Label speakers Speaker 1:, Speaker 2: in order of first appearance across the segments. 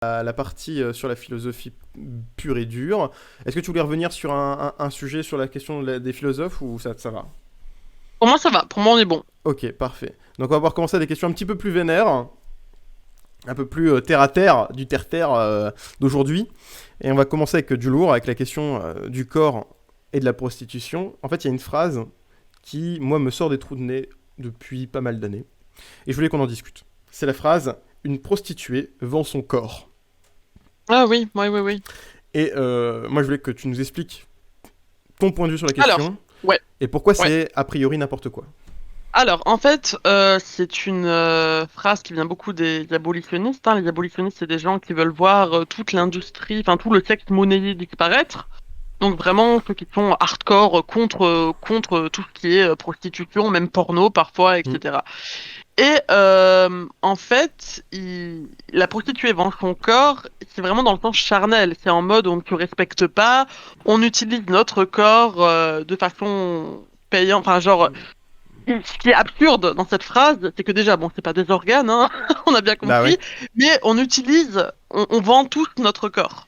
Speaker 1: la partie sur la philosophie pure et dure. Est-ce que tu voulais revenir sur un sujet sur la question des philosophes ou ça va?
Speaker 2: Pour moi, ça va. Pour moi, on est bon.
Speaker 1: Ok, parfait. Donc on va pouvoir commencer à des questions un petit peu plus vénères, un peu plus terre à terre, du terre-terre d'aujourd'hui. Et on va commencer avec du lourd, avec la question du corps et de la prostitution. En fait, il y a une phrase qui, moi, me sort des trous de nez depuis pas mal d'années. Et je voulais qu'on en discute. C'est la phrase une prostituée vend son corps.
Speaker 2: Ah oui, oui, oui, oui.
Speaker 1: Et moi, je voulais que tu nous expliques ton point de vue sur la
Speaker 2: Alors,
Speaker 1: question
Speaker 2: ouais,
Speaker 1: et pourquoi
Speaker 2: ouais.
Speaker 1: c'est a priori n'importe quoi.
Speaker 2: Alors, en fait, c'est une phrase qui vient beaucoup des abolitionnistes, hein. Les abolitionnistes, c'est des gens qui veulent voir toute l'industrie, enfin tout le sexe monnayé disparaître. Donc vraiment, ceux qui sont hardcore contre tout ce qui est prostitution, même porno parfois,
Speaker 1: Mm.
Speaker 2: etc. Et en fait, la prostituée vend son corps, c'est vraiment dans le sens charnel. C'est en mode on ne te respecte pas, on utilise notre corps de façon payante. Enfin, genre, ce qui est absurde dans cette phrase, c'est que déjà, bon, c'est pas des organes, hein, on a bien
Speaker 1: Bah
Speaker 2: compris,
Speaker 1: ouais,
Speaker 2: mais on vend tous notre corps.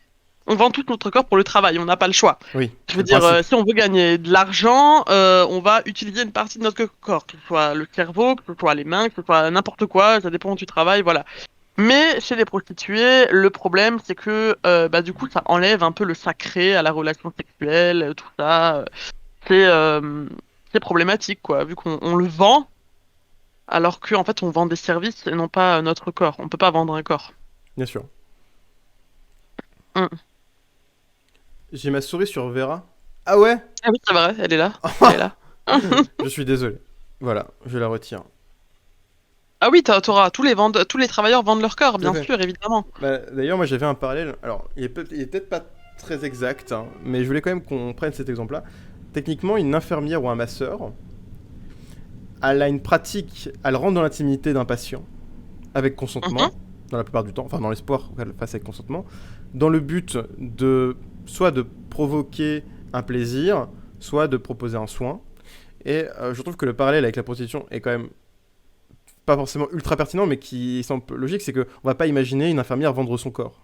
Speaker 2: On vend tout notre corps pour le travail, on n'a pas le choix.
Speaker 1: oui,
Speaker 2: Je
Speaker 1: c'est
Speaker 2: veux
Speaker 1: le
Speaker 2: dire,
Speaker 1: principe.
Speaker 2: si on veut gagner de l'argent, on va utiliser une partie de notre corps, que ce soit le cerveau, que ce soit les mains, que ce soit n'importe quoi, ça dépend où tu travailles, voilà. Mais chez les prostituées, le problème, c'est que bah, du coup, ça enlève un peu le sacré à la relation sexuelle, tout ça. C'est euh, c'est problématique, quoi, vu qu'on le vend, alors qu'en fait, on vend des services et non pas notre corps. On peut pas vendre un corps.
Speaker 1: Bien sûr.
Speaker 2: Mm.
Speaker 1: J'ai ma souris sur Vera. Ah ouais.
Speaker 2: Ah oui, c'est vrai, elle est là. Elle est là.
Speaker 1: Je suis désolé. Voilà, je la retire.
Speaker 2: Ah oui, tous les travailleurs vendent leur corps,
Speaker 1: Tout à
Speaker 2: bien
Speaker 1: fait.
Speaker 2: sûr, évidemment.
Speaker 1: Bah, d'ailleurs, moi j'avais un parallèle. Alors, il est peut-être pas très exact, hein, mais je voulais quand même qu'on prenne cet exemple-là. Techniquement, une infirmière ou un masseur, elle a une pratique, elle rentre dans l'intimité d'un patient avec
Speaker 2: Mhm.
Speaker 1: consentement, dans la plupart du temps, enfin dans l'espoir qu'elle le fasse avec consentement, dans le but de soit de provoquer un plaisir, soit de proposer un soin. Et je trouve que le parallèle avec la prostitution est quand même pas forcément ultra pertinent, mais qui semble logique, c'est qu'on va pas imaginer une infirmière vendre son corps.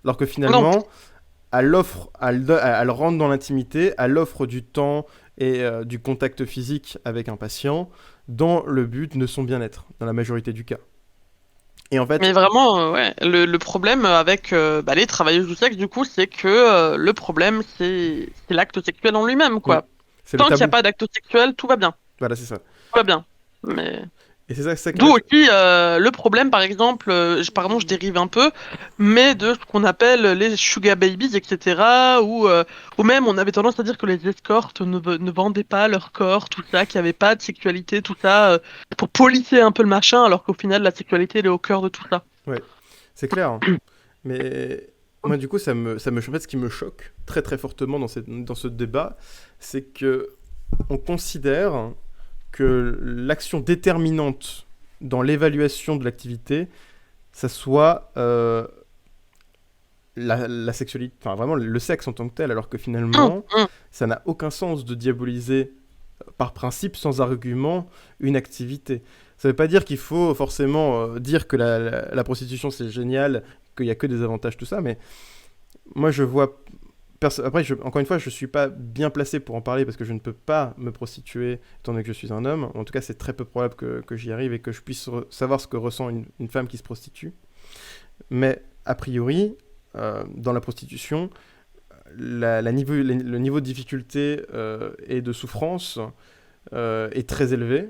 Speaker 1: Alors que
Speaker 2: Non,
Speaker 1: finalement, elle rentre dans l'intimité, elle offre du temps et du contact physique avec un patient dans le but de son bien-être, dans la majorité du cas. Et en fait,
Speaker 2: mais vraiment, ouais. Le problème avec bah, les travailleuses du sexe, du coup, c'est que le problème, c'est l'acte sexuel en lui-même,
Speaker 1: oui,
Speaker 2: quoi.
Speaker 1: c'est le
Speaker 2: Tant qu'il n'y a
Speaker 1: tabou.
Speaker 2: pas d'acte sexuel, tout va bien.
Speaker 1: Voilà, c'est ça.
Speaker 2: Tout va bien. Mais
Speaker 1: Et c'est ça,
Speaker 2: d'où aussi le problème, par exemple, pardon, je dérive un peu, mais de ce qu'on appelle les sugar babies, etc. Ou même, on avait tendance à dire que les escortes ne vendaient pas leur corps, tout ça, qu'il n'y avait pas de sexualité, tout ça, pour polisser un peu le machin, alors qu'au final, la sexualité, elle est au cœur de tout ça.
Speaker 1: ouais, c'est clair, hein. Mais moi, du coup, en fait, ce qui me choque très très fortement dans ce débat, c'est que on considère que l'action déterminante dans l'évaluation de l'activité, ça soit la sexualité, enfin vraiment le sexe en tant que tel, alors que
Speaker 2: Hum,
Speaker 1: finalement,
Speaker 2: hum.
Speaker 1: ça n'a aucun sens de diaboliser par principe, sans argument, une activité. Ça ne veut pas dire qu'il faut forcément dire que la prostitution c'est génial, qu'il n'y a que des avantages, tout ça, mais moi je vois. Après, encore une fois, je ne suis pas bien placé pour en parler parce que je ne peux pas me prostituer étant donné que je suis un homme. En tout cas, c'est très peu probable que j'y arrive et que je puisse savoir ce que ressent une femme qui se prostitue. Mais a priori, dans la prostitution, le niveau de difficulté et de souffrance est très élevé,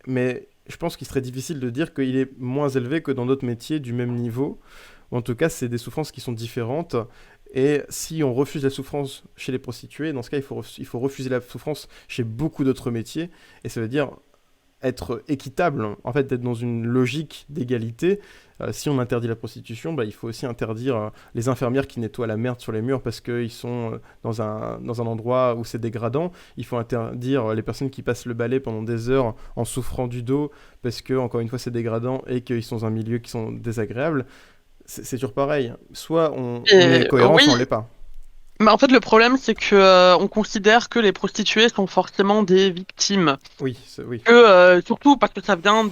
Speaker 1: mais je pense qu'il serait difficile de dire qu'il est moins élevé que dans d'autres métiers du même niveau. En tout cas, c'est des souffrances qui sont différentes. Et si on refuse la souffrance chez les prostituées, dans ce cas, il faut refuser la souffrance chez beaucoup d'autres métiers. Et ça veut dire être équitable, en fait, d'être dans une logique d'égalité. Si on interdit la prostitution, bah, il faut aussi interdire les infirmières qui nettoient la merde sur les murs parce qu'ils sont dans un endroit où c'est dégradant. Il faut interdire les personnes qui passent le balai pendant des heures en souffrant du dos parce que, encore une fois, c'est dégradant et qu'ils sont dans un milieu qui sont désagréables. C'est toujours pareil. Soit on est
Speaker 2: Et,
Speaker 1: cohérent, soit on
Speaker 2: oui,
Speaker 1: l'est pas.
Speaker 2: mais en fait, le problème, c'est que on considère que les prostituées sont forcément des victimes.
Speaker 1: Oui, oui.
Speaker 2: Que, surtout parce que ça vient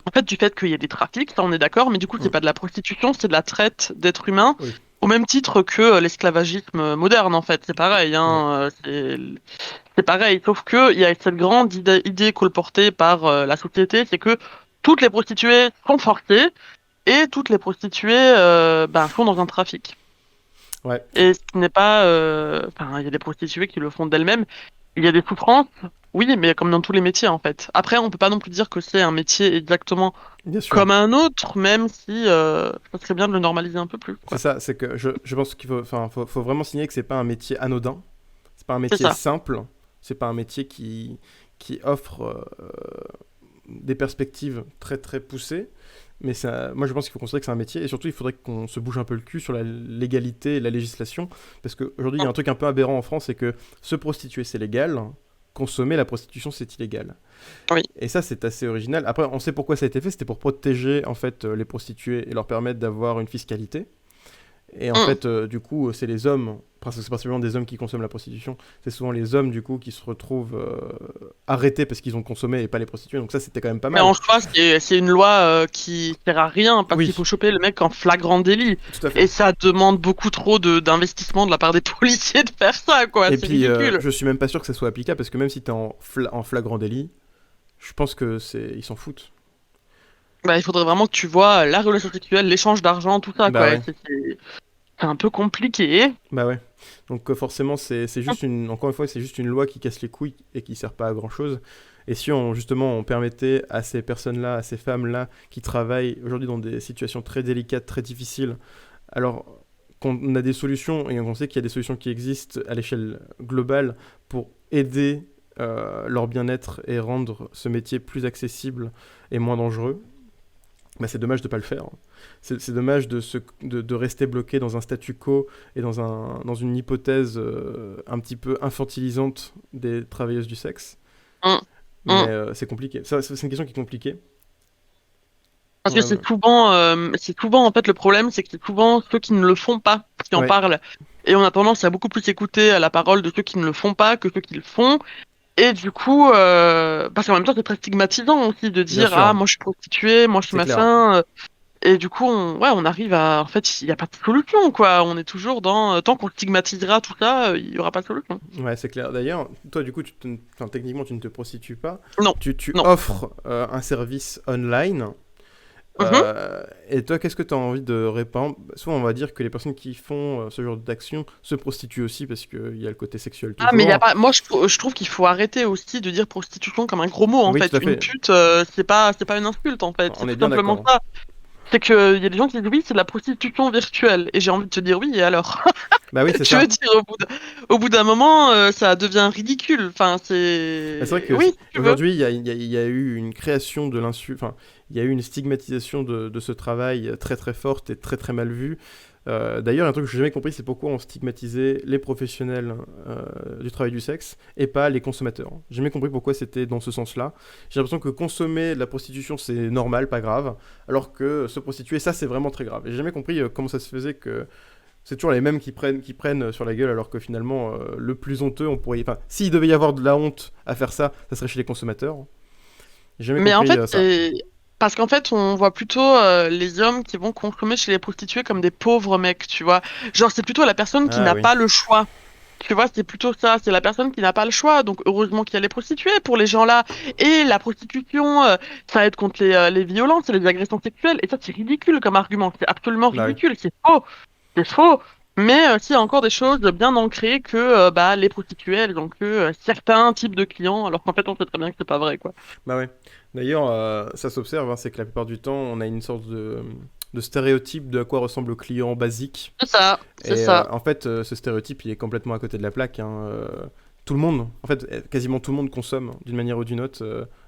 Speaker 2: En fait, du fait qu'il y ait des trafics, ça on est d'accord, mais du coup, c'est
Speaker 1: Mm.
Speaker 2: pas de la prostitution, c'est de la traite d'êtres humains,
Speaker 1: Oui,
Speaker 2: au même titre que l'esclavagisme moderne, en fait. C'est pareil,
Speaker 1: ouais,
Speaker 2: hein, c'est pareil, sauf que il y a cette grande idée colportée par la société, c'est que toutes les prostituées sont forcées et toutes les prostituées ben, sont dans un trafic.
Speaker 1: ouais,
Speaker 2: Et ce n'est pas, enfin, il y a des prostituées qui le font d'elles-mêmes. Il y a des souffrances, oui, mais comme dans tous les métiers, en fait. Après, on peut pas non plus dire que c'est un métier exactement
Speaker 1: bien sûr.
Speaker 2: comme un autre, même si ça serait bien de le normaliser un peu plus,
Speaker 1: C'est
Speaker 2: quoi.
Speaker 1: ça, c'est que je pense qu'il faut, enfin, faut vraiment signaler que c'est pas un métier anodin, c'est pas un
Speaker 2: C'est
Speaker 1: métier
Speaker 2: ça.
Speaker 1: simple, c'est pas un métier qui offre des perspectives très très poussées. Mais ça, moi, je pense qu'il faut considérer que c'est un métier et surtout, il faudrait qu'on se bouge un peu le cul sur la légalité et la législation. Parce qu'aujourd'hui, il y a un truc un peu aberrant en France, c'est que se prostituer, c'est légal, consommer la prostitution, c'est illégal.
Speaker 2: Oui.
Speaker 1: Et ça, c'est assez original. Après, on sait pourquoi ça a été fait, c'était pour protéger en fait les prostituées et leur permettre d'avoir une fiscalité. Et en
Speaker 2: Mm.
Speaker 1: fait, du coup, c'est les hommes, parce que c'est principalement des hommes qui consomment la prostitution, c'est souvent les hommes, du coup, qui se retrouvent arrêtés parce qu'ils ont consommé et pas les prostituées. Donc ça, c'était quand même pas
Speaker 2: Mais
Speaker 1: mal.
Speaker 2: en soi, c'est une loi qui sert à rien parce qu'il
Speaker 1: Oui,
Speaker 2: faut choper le mec en flagrant délit.
Speaker 1: tout à
Speaker 2: Et
Speaker 1: fait.
Speaker 2: ça demande beaucoup trop d'investissement de la part des policiers de faire ça, quoi.
Speaker 1: Et
Speaker 2: C'est
Speaker 1: puis,
Speaker 2: ridicule.
Speaker 1: je suis même pas sûr que ça soit applicable parce que même si t'es en flagrant délit, je pense que c'est ils s'en foutent.
Speaker 2: Bah, il faudrait vraiment que tu vois la relation sexuelle, l'échange d'argent, tout ça,
Speaker 1: Bah
Speaker 2: quoi.
Speaker 1: ouais,
Speaker 2: C'est un peu compliqué.
Speaker 1: bah ouais. Donc forcément, c'est juste une, encore une fois, c'est juste une loi qui casse les couilles et qui sert pas à grand chose. Et si on justement on permettait à ces personnes-là, à ces femmes-là qui travaillent aujourd'hui dans des situations très délicates, très difficiles, alors qu'on a des solutions et on sait qu'il y a des solutions qui existent à l'échelle globale pour aider leur bien-être et rendre ce métier plus accessible et moins dangereux, bah c'est dommage de ne pas le faire. C'est dommage de rester bloqué dans un statu quo et dans une hypothèse un petit peu infantilisante des travailleuses du sexe.
Speaker 2: Hum,
Speaker 1: Mais
Speaker 2: hum.
Speaker 1: c'est compliqué. Ça, c'est une question qui est compliquée.
Speaker 2: Parce que
Speaker 1: Ouais,
Speaker 2: c'est souvent, en fait, le problème, c'est que c'est souvent ceux qui ne le font pas qui en
Speaker 1: ouais,
Speaker 2: parlent. Et on a tendance à beaucoup plus écouter à la parole de ceux qui ne le font pas que ceux qui le font. Et du coup, parce qu'en même temps, c'est très stigmatisant aussi de
Speaker 1: bien
Speaker 2: dire, ah,
Speaker 1: sûr,
Speaker 2: moi, je suis prostituée, moi, je suis
Speaker 1: c'est clair.
Speaker 2: machin. Et du coup, ouais, on arrive à, en fait, il n'y a pas de solution, quoi. On est toujours dans, tant qu'on stigmatisera tout ça, il n'y aura pas de solution.
Speaker 1: Ouais, c'est clair. D'ailleurs, toi, du coup, enfin, techniquement, tu ne te prostitues pas.
Speaker 2: Non,
Speaker 1: Tu
Speaker 2: non.
Speaker 1: offres un service online.
Speaker 2: Mhm.
Speaker 1: Et toi, qu'est-ce que tu as envie de répandre? Souvent, on va dire que les personnes qui font ce genre d'action se prostituent aussi parce qu'il y a le côté sexuel
Speaker 2: Ah, mais il y a
Speaker 1: toujours.
Speaker 2: pas. Moi, je trouve qu'il faut arrêter aussi de dire prostitution comme un gros mot, en
Speaker 1: Oui, tout
Speaker 2: fait.
Speaker 1: à
Speaker 2: Une
Speaker 1: fait.
Speaker 2: pute, c'est pas une insulte, en fait. C'est
Speaker 1: On est
Speaker 2: tout
Speaker 1: bien
Speaker 2: simplement
Speaker 1: d'accord.
Speaker 2: ça. C'est que il y a des gens qui disent oui, c'est de la prostitution virtuelle. Et j'ai envie de te dire oui, et alors?
Speaker 1: Bah oui, c'est
Speaker 2: Tu veux
Speaker 1: ça.
Speaker 2: dire, au bout d'un moment, ça devient ridicule. Enfin,
Speaker 1: Bah, c'est vrai
Speaker 2: c'est.
Speaker 1: que
Speaker 2: Oui, si tu veux.
Speaker 1: aujourd'hui, il y a eu une création de l'insu, enfin, il y a eu une stigmatisation de ce travail très très forte et très très mal vue. D'ailleurs, un truc que j'ai jamais compris, c'est pourquoi on stigmatisait les professionnels du travail du sexe et pas les consommateurs. J'ai jamais compris pourquoi c'était dans ce sens-là. J'ai l'impression que consommer de la prostitution, c'est normal, pas grave, alors que se prostituer, ça, c'est vraiment très grave. Et j'ai jamais compris comment ça se faisait que c'est toujours les mêmes qui prennent sur la gueule, alors que finalement, le plus honteux, on pourrait. Enfin, s'il devait y avoir de la honte à faire ça, ça serait chez les consommateurs. J'ai jamais
Speaker 2: Mais en
Speaker 1: compris
Speaker 2: fait,
Speaker 1: ça.
Speaker 2: c'est parce qu'en fait, on voit plutôt les hommes qui vont consommer chez les prostituées comme des pauvres mecs, tu vois. Genre, c'est plutôt la personne qui
Speaker 1: Ah
Speaker 2: n'a
Speaker 1: oui,
Speaker 2: pas le choix. Tu vois, c'est plutôt ça. C'est la personne qui n'a pas le choix. Donc, heureusement qu'il y a les prostituées pour les gens-là. Et la prostitution, ça aide contre les violences et les agressions sexuelles. Et ça, c'est ridicule comme argument. C'est absolument
Speaker 1: bah oui.
Speaker 2: ridicule. C'est faux. C'est faux. Mais s'il y a encore des choses bien ancrées que bah, les prostituées, elles ont que certains types de clients, alors qu'en fait, on sait très bien que c'est pas vrai, quoi.
Speaker 1: Bah ouais. D'ailleurs, ça s'observe, hein, c'est que la plupart du temps, on a une sorte de stéréotype de à quoi ressemble le client basique.
Speaker 2: C'est ça. C'est
Speaker 1: Et
Speaker 2: ça.
Speaker 1: en fait, ce stéréotype, il est complètement à côté de la plaque, hein. Tout le monde, en fait, quasiment tout le monde consomme, d'une manière ou d'une autre,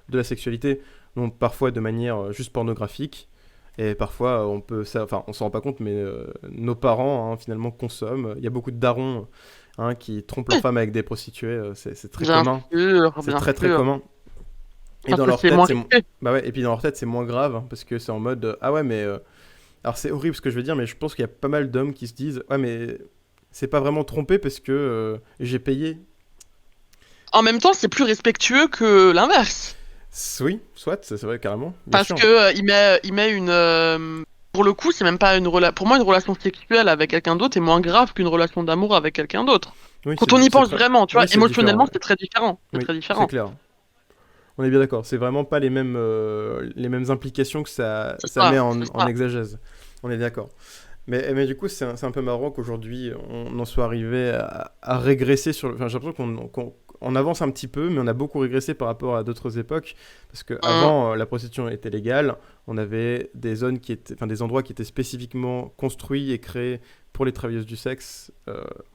Speaker 1: de la sexualité. Donc parfois de manière juste pornographique. Et parfois, enfin, on s'en rend pas compte, mais nos parents, hein, finalement, consomment. Il y a beaucoup de darons hein, qui trompent leurs
Speaker 2: Oui,
Speaker 1: femmes avec des prostituées. C'est très
Speaker 2: bien
Speaker 1: commun.
Speaker 2: sûr,
Speaker 1: C'est
Speaker 2: bien
Speaker 1: très très
Speaker 2: sûr.
Speaker 1: commun. Et
Speaker 2: Parce
Speaker 1: dans
Speaker 2: que
Speaker 1: leur
Speaker 2: c'est
Speaker 1: tête,
Speaker 2: moins
Speaker 1: c'est
Speaker 2: risqué.
Speaker 1: bah ouais. Et puis dans leur tête, c'est moins grave hein, parce que c'est en mode ah ouais, mais alors c'est horrible ce que je veux dire, mais je pense qu'il y a pas mal d'hommes qui se disent ouais, mais c'est pas vraiment trompé parce que j'ai payé.
Speaker 2: En même temps, c'est plus respectueux que l'inverse.
Speaker 1: Oui, soit, c'est vrai, carrément, bien
Speaker 2: Parce
Speaker 1: sûr.
Speaker 2: que il met une. Pour le coup, c'est même pas une relation. Pour moi, une relation sexuelle avec quelqu'un d'autre est moins grave qu'une relation d'amour avec quelqu'un d'autre.
Speaker 1: Oui,
Speaker 2: Quand on y
Speaker 1: c'est
Speaker 2: pense
Speaker 1: très...
Speaker 2: vraiment, tu vois,
Speaker 1: Oui, c'est différent,
Speaker 2: émotionnellement,
Speaker 1: ouais.
Speaker 2: c'est très différent. C'est
Speaker 1: Oui,
Speaker 2: très
Speaker 1: c'est
Speaker 2: différent.
Speaker 1: clair. On est bien d'accord. C'est vraiment pas les mêmes implications que
Speaker 2: C'est
Speaker 1: ça met
Speaker 2: ça, c'est
Speaker 1: en
Speaker 2: ça.
Speaker 1: exagèse. On est d'accord. Mais du coup, c'est un peu marrant qu'aujourd'hui, on en soit arrivé à régresser sur... Enfin, j'ai l'impression on avance un petit peu, mais on a beaucoup régressé par rapport à d'autres époques. Parce
Speaker 2: Hum.
Speaker 1: qu'avant, la prostitution était légale. On avait des zones qui étaient... Enfin, des endroits qui étaient spécifiquement construits et créés pour les travailleuses du sexe.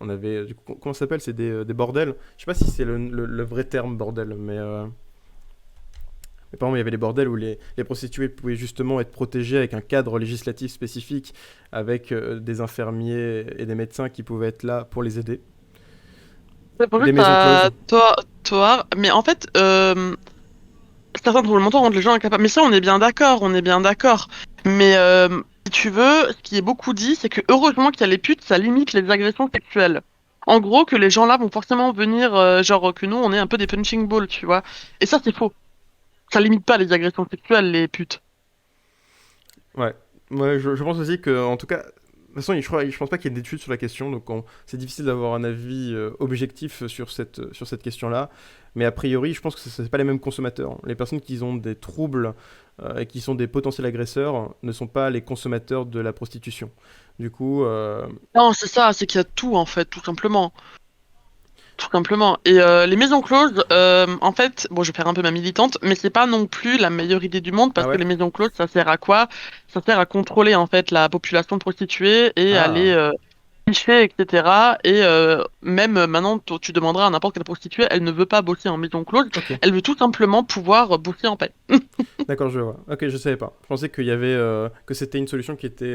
Speaker 1: On avait... Du coup, comment ça s'appelle? C'est des bordels. Je sais pas si c'est le vrai terme bordel, mais... Mais par exemple, il y avait les bordels où les prostituées pouvaient justement être protégées avec un cadre législatif spécifique, avec des infirmiers et des médecins qui pouvaient être là pour les aider.
Speaker 2: C'est pour
Speaker 1: Des
Speaker 2: juste
Speaker 1: maisons closes.
Speaker 2: toi. Mais en fait, certains tremblements de terre rendent les gens incapables. Mais ça, on est bien d'accord, on est bien d'accord. Mais si tu veux, ce qui est beaucoup dit, c'est que heureusement qu'il y a les putes, ça limite les agressions sexuelles. En gros, que les gens là vont forcément venir, genre que nous, on est un peu des punching balls, tu vois. Et ça, c'est faux. Ça limite pas les agressions sexuelles, les putes.
Speaker 1: Ouais. Ouais, je pense aussi que, en tout cas, de toute façon, je pense pas qu'il y ait d'études sur la question, donc c'est difficile d'avoir un avis objectif sur cette question-là. Mais a priori, je pense que ce n'est pas les mêmes consommateurs. Les personnes qui ont des troubles et qui sont des potentiels agresseurs ne sont pas les consommateurs de la prostitution. Du coup,
Speaker 2: Non, c'est ça, c'est qu'il y a tout, en fait, tout simplement. Tout simplement. Et les maisons closes, en fait, bon, je vais faire un peu ma militante, mais c'est pas non plus la meilleure idée du monde
Speaker 1: ah
Speaker 2: parce que
Speaker 1: ouais?
Speaker 2: les maisons closes, ça sert à quoi? Ça sert à contrôler en fait la population de prostituées et à les
Speaker 1: Ah,
Speaker 2: ficher, etc. Et même maintenant, tu demanderas à n'importe quelle prostituée, elle ne veut pas bosser en maison close,
Speaker 1: ok.
Speaker 2: elle veut tout simplement pouvoir bosser en paix.
Speaker 1: D'accord, je vois. Ok, je savais pas. Je pensais qu'il y avait que c'était une solution qui était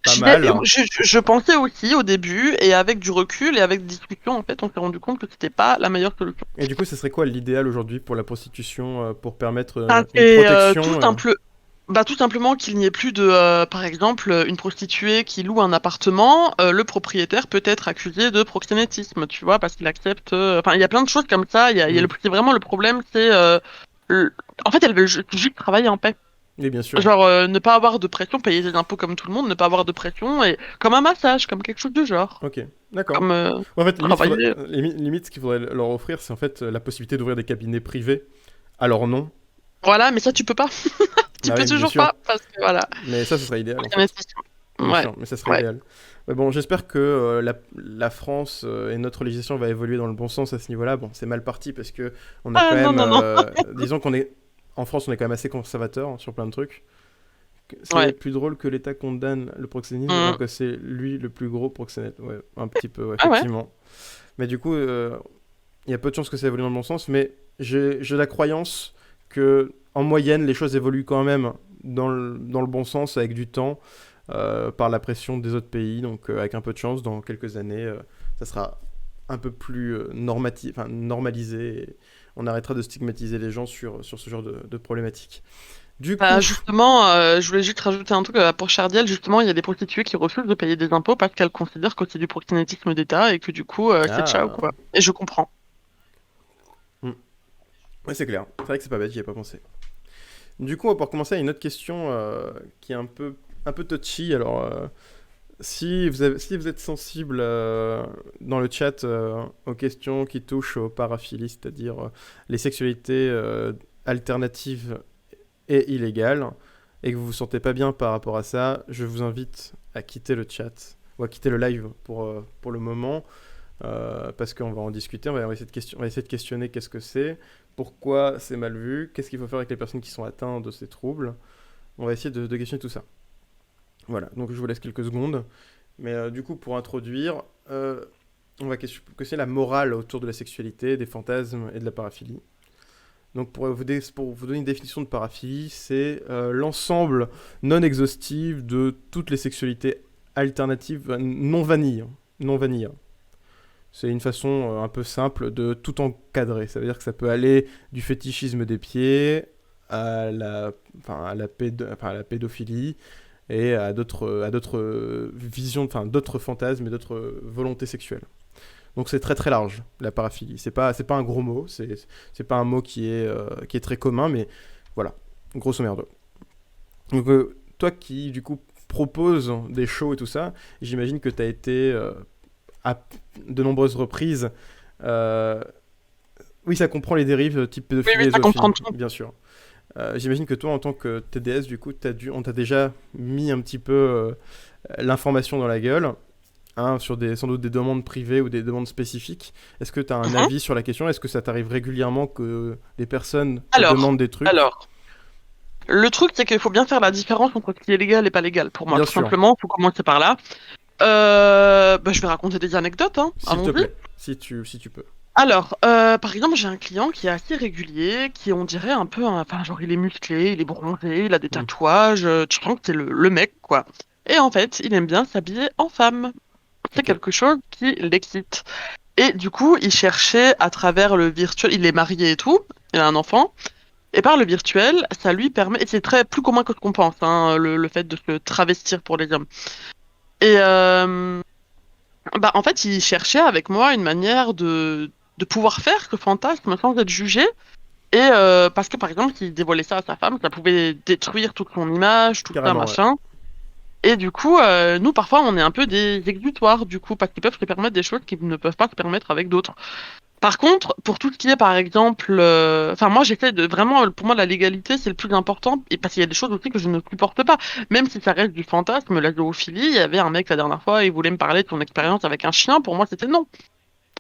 Speaker 1: pas
Speaker 2: J'y ai-
Speaker 1: mal.
Speaker 2: je pensais aussi au début, et avec du recul et avec discussion, en fait, on s'est rendu compte que c'était pas la meilleure solution.
Speaker 1: Et du coup, ce serait quoi l'idéal aujourd'hui pour la prostitution pour permettre
Speaker 2: Ça,
Speaker 1: une
Speaker 2: c'est
Speaker 1: protection
Speaker 2: tout simplement qu'il n'y ait plus de, par exemple, une prostituée qui loue un appartement, le propriétaire peut être accusé de proxénétisme, tu vois, parce qu'il accepte. Enfin, il y a plein de choses comme ça.
Speaker 1: hmm.
Speaker 2: C'est vraiment le problème, c'est, le- en fait, elles veulent juste travailler en paix.
Speaker 1: Oui, bien sûr.
Speaker 2: Genre, ne pas avoir de pression, payer des impôts comme tout le monde, ne pas avoir de pression, et comme un massage, comme quelque chose du genre,
Speaker 1: Ok, d'accord.
Speaker 2: comme
Speaker 1: En fait,
Speaker 2: travailler.
Speaker 1: limite, ce qu'il faudrait leur offrir, c'est en fait la possibilité d'ouvrir des cabinets privés. Alors non.
Speaker 2: Voilà, mais ça, tu peux pas. Tu
Speaker 1: Bah
Speaker 2: peux
Speaker 1: oui, bien
Speaker 2: toujours
Speaker 1: sûr.
Speaker 2: pas, parce que voilà.
Speaker 1: Mais ça, ce serait idéal en fait.
Speaker 2: Proxénétisme.
Speaker 1: Bien
Speaker 2: Ouais,
Speaker 1: sûr, mais ça serait
Speaker 2: ouais.
Speaker 1: idéal. Mais bon, j'espère que la France et notre législation va évoluer dans le bon sens à ce niveau-là. Bon, c'est mal parti parce que on a
Speaker 2: Ah
Speaker 1: quand
Speaker 2: non,
Speaker 1: même,
Speaker 2: non, non.
Speaker 1: disons qu'on est, en France, on est quand même assez conservateur sur plein de trucs. C'est
Speaker 2: Ouais.
Speaker 1: plus drôle que l'État condamne le proxénétisme alors
Speaker 2: Mm.
Speaker 1: que c'est lui le plus gros proxénète. Ouais, un petit peu, ouais,
Speaker 2: Ah ouais.
Speaker 1: effectivement. Mais du coup, il y a peu de chances que ça évolue dans le bon sens, mais j'ai la croyance que en moyenne, les choses évoluent quand même dans le bon sens avec du temps, par la pression des autres pays. Donc, avec un peu de chance, dans quelques années, ça sera un peu plus normalisé. Et on arrêtera de stigmatiser les gens sur ce genre de problématiques. Du
Speaker 2: Bah,
Speaker 1: coup,
Speaker 2: justement, je voulais juste rajouter un truc pour Chardiel. Justement, il y a des prostituées qui refusent de payer des impôts parce qu'elles considèrent que c'est du proxénétisme d'État et que du coup, c'est ciao,
Speaker 1: ah,
Speaker 2: quoi. Et je comprends.
Speaker 1: hmm. Ouais, c'est clair. C'est vrai que c'est pas bête, j'y ai pas pensé. Du coup, pour commencer, une autre question qui est un peu touchy. Alors, si vous êtes sensible dans le chat aux questions qui touchent aux paraphilies, c'est-à-dire les sexualités alternatives et illégales, et que vous vous sentez pas bien par rapport à ça, je vous invite à quitter le chat ou à quitter le live pour le moment, parce qu'on va en discuter, on va essayer de questionner qu'est-ce que c'est, pourquoi c'est mal vu, qu'est-ce qu'il faut faire avec les personnes qui sont atteintes de ces troubles. On va essayer de questionner tout ça. Voilà, donc je vous laisse quelques secondes. Mais du coup, pour introduire, on va questionner la morale autour de la sexualité, des fantasmes et de la paraphilie. Donc pour vous donner une définition de paraphilie, c'est l'ensemble non exhaustif de toutes les sexualités alternatives non vanille. Non vanille. C'est une façon un peu simple de tout encadrer. Ça veut dire que ça peut aller du fétichisme des pieds à la pédophilie et à d'autres visions, enfin d'autres fantasmes et d'autres volontés sexuelles. Donc c'est très très large, la paraphilie. C'est pas un gros mot, c'est pas un mot qui est très commun, mais voilà, grosso merdo. Donc toi qui du coup propose des shows et tout ça, j'imagine que tu as été à de nombreuses reprises. euh, Oui, ça comprend les dérives type
Speaker 2: Oui, oui,
Speaker 1: pédophilie et
Speaker 2: ça comprend
Speaker 1: zoophilie,
Speaker 2: tout.
Speaker 1: bien sûr. J'imagine que toi, en tant que TDS, du coup, on t'a déjà mis un petit peu l'information dans la gueule, hein, sur sans doute des demandes privées ou des demandes spécifiques. Est-ce que tu as un
Speaker 2: Mhm.
Speaker 1: avis sur la question? Est-ce que ça t'arrive régulièrement que des personnes te
Speaker 2: Alors,
Speaker 1: demandent des trucs?
Speaker 2: alors, le truc, c'est qu'il faut bien faire la différence entre ce qui est légal et pas légal. Pour moi,
Speaker 1: Bien
Speaker 2: tout
Speaker 1: sûr,
Speaker 2: simplement, faut commencer par là. Je vais raconter des anecdotes, hein.
Speaker 1: s'il te
Speaker 2: Allons-y.
Speaker 1: plaît, si tu peux.
Speaker 2: Alors, par exemple, j'ai un client qui est assez régulier, qui on dirait un peu, enfin, genre il est musclé, il est bronzé, il a des
Speaker 1: Hmm.
Speaker 2: tatouages, tu sens que c'est le mec, quoi. Et en fait, il aime bien s'habiller en femme. C'est
Speaker 1: Ok,
Speaker 2: quelque chose qui l'excite. Et du coup, il cherchait à travers le virtuel, il est marié et tout, il a un enfant, et par le virtuel, ça lui permet, et c'est très plus commun que ce qu'on pense, hein, le fait de se travestir pour les hommes. Et bah, en fait, il cherchait avec moi une manière de pouvoir faire ce fantasme sans être jugé. Et parce que par exemple, s'il dévoilait ça à sa femme, ça pouvait détruire toute son image, tout ça,
Speaker 1: carrément, ouais.
Speaker 2: machin. Et du coup, nous, parfois, on est un peu des exutoires, du coup, parce qu'ils peuvent se permettre des choses qu'ils ne peuvent pas se permettre avec d'autres. Par contre, pour tout ce qui est, par exemple, enfin, moi, j'essaie de vraiment, pour moi, la légalité, c'est le plus important, et parce qu'il y a des choses aussi que je ne supporte pas, même si ça reste du fantasme, la zoophilie. Il y avait un mec la dernière fois, il voulait me parler de son expérience avec un chien. Pour moi, c'était non.